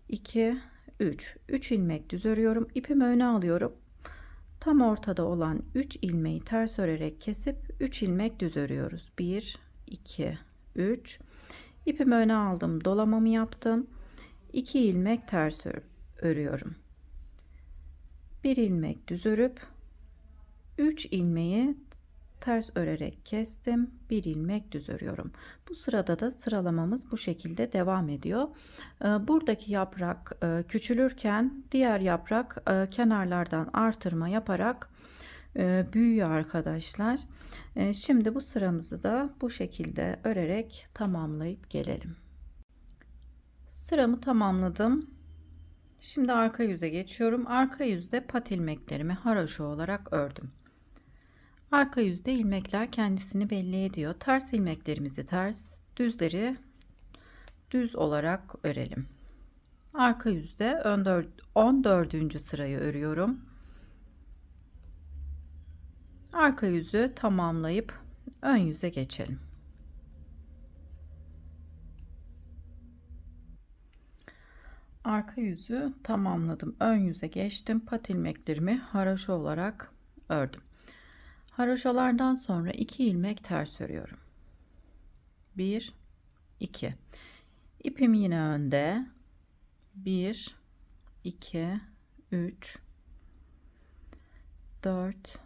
2 3 ilmek düz örüyorum. İpimi öne alıyorum. Tam ortada olan 3 ilmeği ters örerek kesip 3 ilmek düz örüyoruz. 1 2 3 ipimi öne aldım, dolamamı yaptım. 2 ilmek ters örüyorum. 1 ilmek düz örüp 3 ilmeği ters örerek kestim. 1 ilmek düz örüyorum. Bu sırada da sıralamamız bu şekilde devam ediyor. Buradaki yaprak küçülürken diğer yaprak kenarlardan artırma yaparak büyüyor arkadaşlar. Şimdi bu sıramızı da bu şekilde örerek tamamlayıp gelelim. Sıramı tamamladım. Şimdi arka yüze geçiyorum. Arka yüzde pat ilmeklerimi haroşa olarak ördüm. Arka yüzde ilmekler kendisini belli ediyor. Ters ilmeklerimizi ters, düzleri düz olarak örelim. Arka yüzde 14. sırayı örüyorum. Arka yüzü tamamlayıp ön yüze geçelim. Arka yüzü tamamladım. Ön yüze geçtim. Pat ilmeklerimi haroşa olarak ördüm. Haroşalardan sonra 2 ilmek ters örüyorum. 1 2 ipim yine önde. 1 2 3 4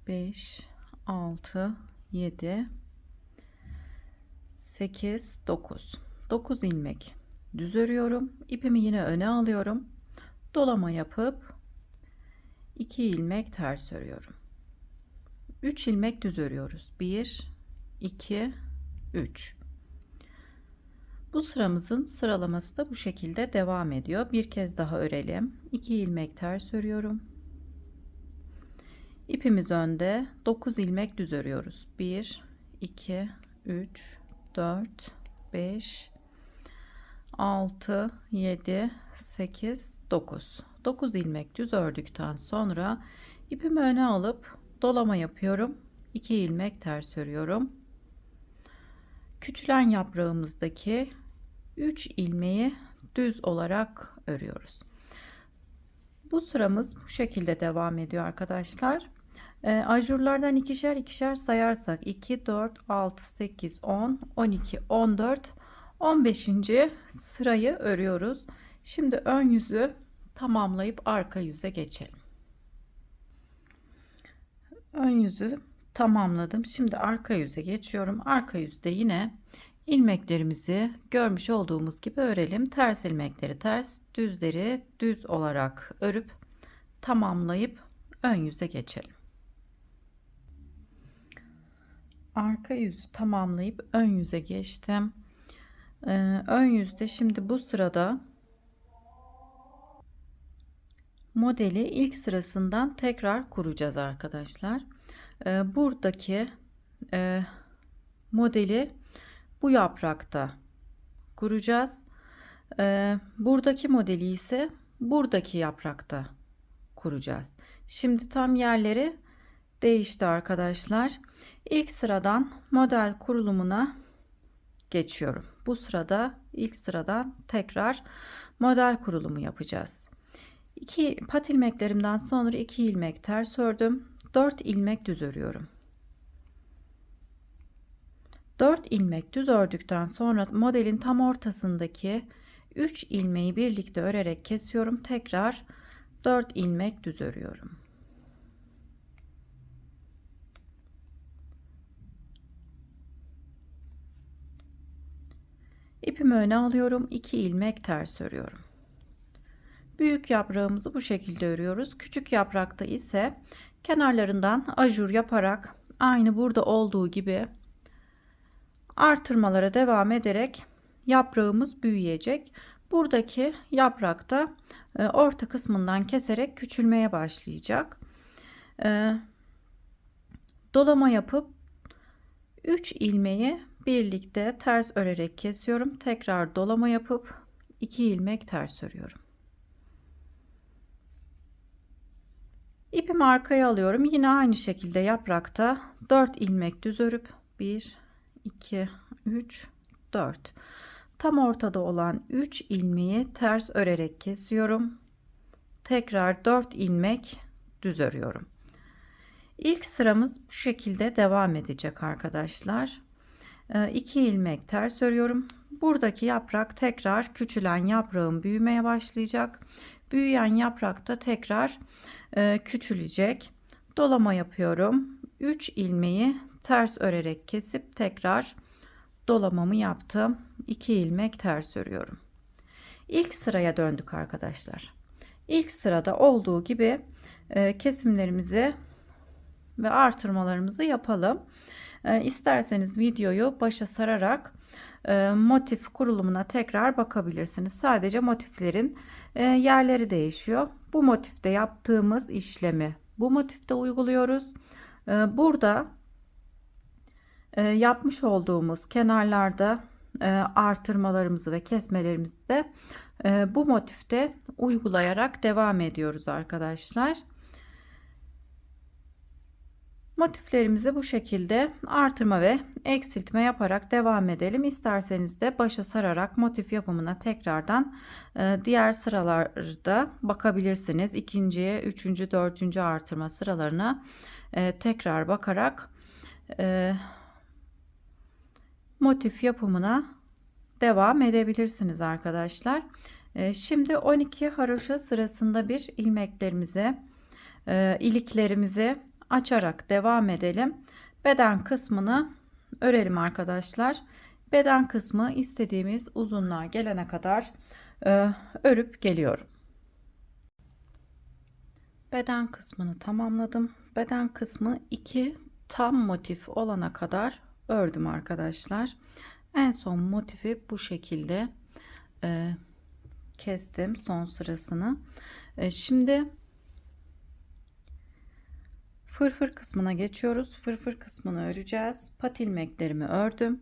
5, 6, 7, 8, 9. 9 ilmek düz örüyorum. İpimi yine öne alıyorum. Dolama yapıp 2 ilmek ters örüyorum. 3 ilmek düz örüyoruz. 1, 2, 3. Bu sıramızın sıralaması da bu şekilde devam ediyor. Bir kez daha örelim. 2 ilmek ters örüyorum. İpimiz önde. 9 ilmek düz örüyoruz. 1, 2, 3, 4, 5, 6, 7, 8, 9. 9 ilmek düz ördükten sonra ipimi öne alıp dolama yapıyorum. 2 ilmek ters örüyorum. Küçülen yaprağımızdaki 3 ilmeği düz olarak örüyoruz. Bu sıramız bu şekilde devam ediyor arkadaşlar. Ajurlardan ikişer ikişer sayarsak 2, 4, 6, 8, 10, 12, 14, 15. sırayı örüyoruz. Şimdi ön yüzü tamamlayıp arka yüze geçelim. Ön yüzü tamamladım. Şimdi arka yüze geçiyorum. Arka yüzde yine ilmeklerimizi görmüş olduğumuz gibi örelim. Ters ilmekleri ters, düzleri düz olarak örüp tamamlayıp ön yüze geçelim. Arka yüzü tamamlayıp ön yüze geçtim. Ön yüzde şimdi bu sırada modeli ilk sırasından tekrar kuracağız arkadaşlar. Buradaki modeli bu yaprakta kuracağız. Buradaki modeli ise buradaki yaprakta kuracağız. Şimdi tam yerleri değişti arkadaşlar. İlk sıradan model kurulumuna geçiyorum. Bu sırada ilk sıradan tekrar model kurulumu yapacağız. 2 pat ilmeklerimden sonra 2 ilmek ters ördüm. 4 ilmek düz örüyorum. 4 ilmek düz ördükten sonra modelin tam ortasındaki 3 ilmeği birlikte örerek kesiyorum. Tekrar 4 ilmek düz örüyorum. İpimi öne alıyorum. 2 ilmek ters örüyorum. Büyük yaprağımızı bu şekilde örüyoruz. Küçük yaprakta ise kenarlarından ajur yaparak aynı burada olduğu gibi artırmalara devam ederek yaprağımız büyüyecek. Buradaki yaprakta orta kısmından keserek küçülmeye başlayacak. Dolama yapıp 3 ilmeği birlikte ters örerek kesiyorum. Tekrar dolama yapıp 2 ilmek ters örüyorum. İpimi arkaya alıyorum. Yine aynı şekilde yaprakta 4 ilmek düz örüp 1, 2, 3, 4. Tam ortada olan 3 ilmeği ters örerek kesiyorum. Tekrar 4 ilmek düz örüyorum. İlk sıramız bu şekilde devam edecek arkadaşlar. 2 ilmek ters örüyorum. Buradaki yaprak tekrar küçülen yaprağım büyümeye başlayacak. Büyüyen yaprak da tekrar küçülecek. Dolama yapıyorum. 3 ilmeği ters örerek kesip tekrar dolamamı yaptım. 2 ilmek ters örüyorum. İlk sıraya döndük arkadaşlar. İlk sırada olduğu gibi kesimlerimizi ve artırmalarımızı yapalım. İsterseniz videoyu başa sararak motif kurulumuna tekrar bakabilirsiniz. Sadece motiflerin yerleri değişiyor. Bu motifte yaptığımız işlemi bu motifte uyguluyoruz. Burada yapmış olduğumuz kenarlarda artırmalarımızı ve kesmelerimizi de bu motifte uygulayarak devam ediyoruz arkadaşlar. Motiflerimizi bu şekilde artırma ve eksiltme yaparak devam edelim. İsterseniz de başa sararak motif yapımına tekrardan diğer sıralarda bakabilirsiniz. İkinciye, üçüncü, dördüncü artırma sıralarına tekrar bakarak motif yapımına devam edebilirsiniz arkadaşlar. Şimdi 12 haroşa sırasında bir ilmeklerimizi, iliklerimizi açarak devam edelim. Beden kısmını örelim arkadaşlar. Beden kısmı istediğimiz uzunluğa gelene kadar örüp geliyorum. Beden kısmını tamamladım. Beden kısmı 2 tam motif olana kadar ördüm arkadaşlar. En son motifi bu şekilde kestim, son sırasını. Şimdi fırfır kısmına geçiyoruz. Fırfır kısmını öreceğiz. Pat ilmeklerimi ördüm.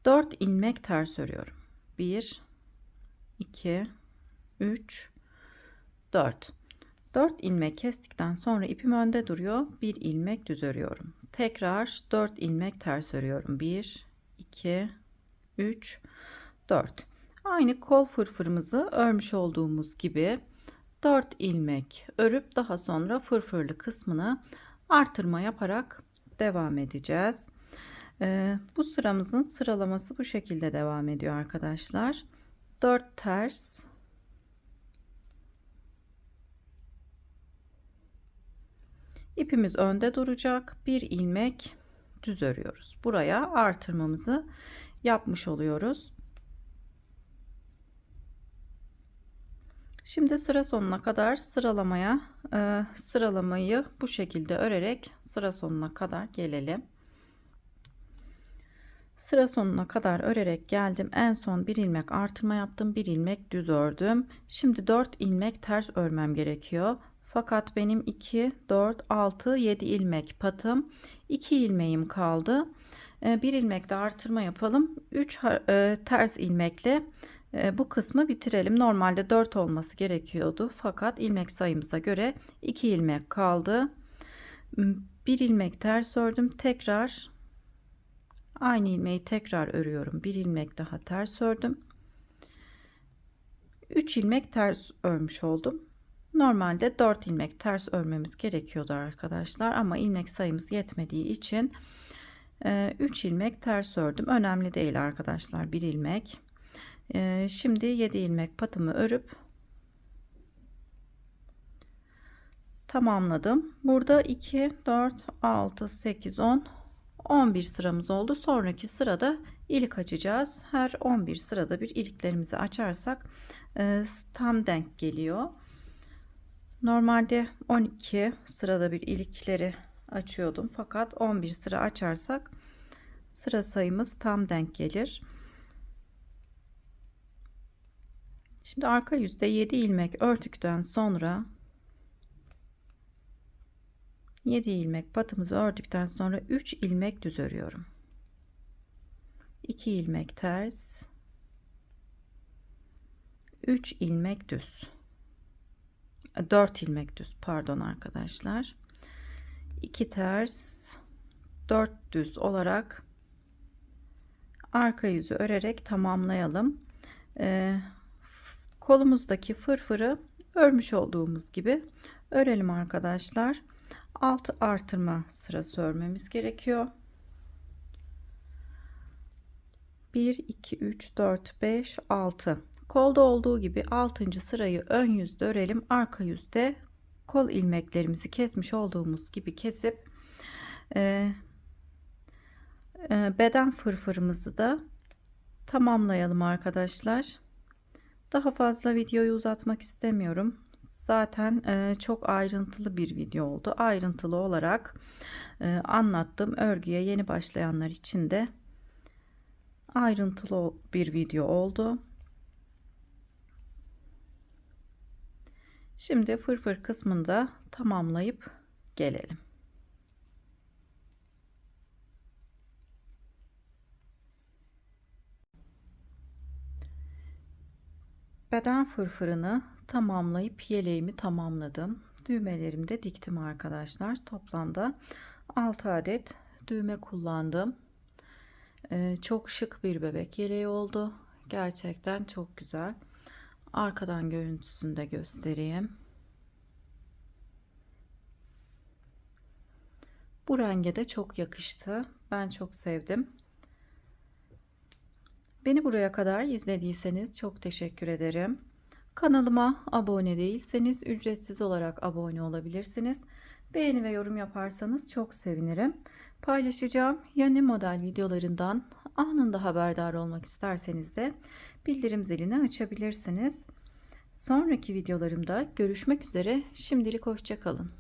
4 ilmek ters örüyorum. 1 2 3 4 ilmek kestikten sonra ipim önde duruyor. 1 ilmek düz örüyorum. Tekrar 4 ilmek ters örüyorum. 1 2 3 4. Aynı kol fırfırımızı örmüş olduğumuz gibi 4 ilmek örüp daha sonra fırfırlı kısmını artırma yaparak devam edeceğiz. Bu sıramızın sıralaması bu şekilde devam ediyor arkadaşlar. 4 ters, ipimiz önde duracak, 1 ilmek düz örüyoruz. Buraya artırmamızı yapmış oluyoruz. Şimdi sıra sonuna kadar sıralamayı bu şekilde örerek sıra sonuna kadar gelelim. Sıra sonuna kadar örerek geldim. En son 1 ilmek artırma yaptım. 1 ilmek düz ördüm. Şimdi 4 ilmek ters örmem gerekiyor. Fakat benim 2, 4, 6, 7 ilmek patım. 2 ilmeğim kaldı. 1 ilmek de artırma yapalım. 3 ters ilmekle bu kısmı bitirelim. Normalde 4 olması gerekiyordu. Fakat ilmek sayımıza göre 2 ilmek kaldı. 1 ilmek ters ördüm. Tekrar aynı ilmeği tekrar örüyorum. 1 ilmek daha ters ördüm. 3 ilmek ters örmüş oldum. Normalde 4 ilmek ters örmemiz gerekiyordu arkadaşlar. Ama ilmek sayımız yetmediği için 3 ilmek ters ördüm. Önemli değil arkadaşlar. 1 ilmek. Şimdi 7 ilmek patımı örüp tamamladım. Burada 2, 4, 6, 8, 10, 11 sıramız oldu. Sonraki sırada ilik açacağız. Her 11 sırada bir iliklerimizi açarsak tam denk geliyor. Normalde 12 sırada bir ilikleri açıyordum. Fakat 11 sıra açarsak sıra sayımız tam denk gelir. Şimdi arka yüzde 7 ilmek ördükten sonra 7 ilmek patımızı ördükten sonra 3 ilmek düz örüyorum. 2 ilmek ters, 3 ilmek düz, 4 ilmek düz, pardon arkadaşlar, 2 ters, 4 düz olarak arka yüzü örerek tamamlayalım. Kolumuzdaki fırfırı örmüş olduğumuz gibi örelim arkadaşlar. 6 artırma sırası örmemiz gerekiyor. 1 2 3 4 5 6. Kolda olduğu gibi 6. sırayı ön yüzde örelim. Arka yüzde kol ilmeklerimizi kesmiş olduğumuz gibi kesip beden fırfırımızı da tamamlayalım arkadaşlar. Daha fazla videoyu uzatmak istemiyorum. Zaten çok ayrıntılı bir video oldu. Ayrıntılı olarak anlattım. Örgüye yeni başlayanlar için de ayrıntılı bir video oldu. Şimdi fırfır kısmını da tamamlayıp gelelim. Beden fırfırını tamamlayıp yeleğimi tamamladım. Düğmelerimi de diktim arkadaşlar. Toplamda 6 adet düğme kullandım. Çok şık bir bebek yeleği oldu. Gerçekten çok güzel. Arkadan görüntüsünü de göstereyim. Bu renge de çok yakıştı. Ben çok sevdim. Beni buraya kadar izlediyseniz çok teşekkür ederim. Kanalıma abone değilseniz ücretsiz olarak abone olabilirsiniz. Beğeni ve yorum yaparsanız çok sevinirim. Paylaşacağım yeni model videolarından anında haberdar olmak isterseniz de bildirim zilini açabilirsiniz. Sonraki videolarımda görüşmek üzere. Şimdilik hoşça kalın.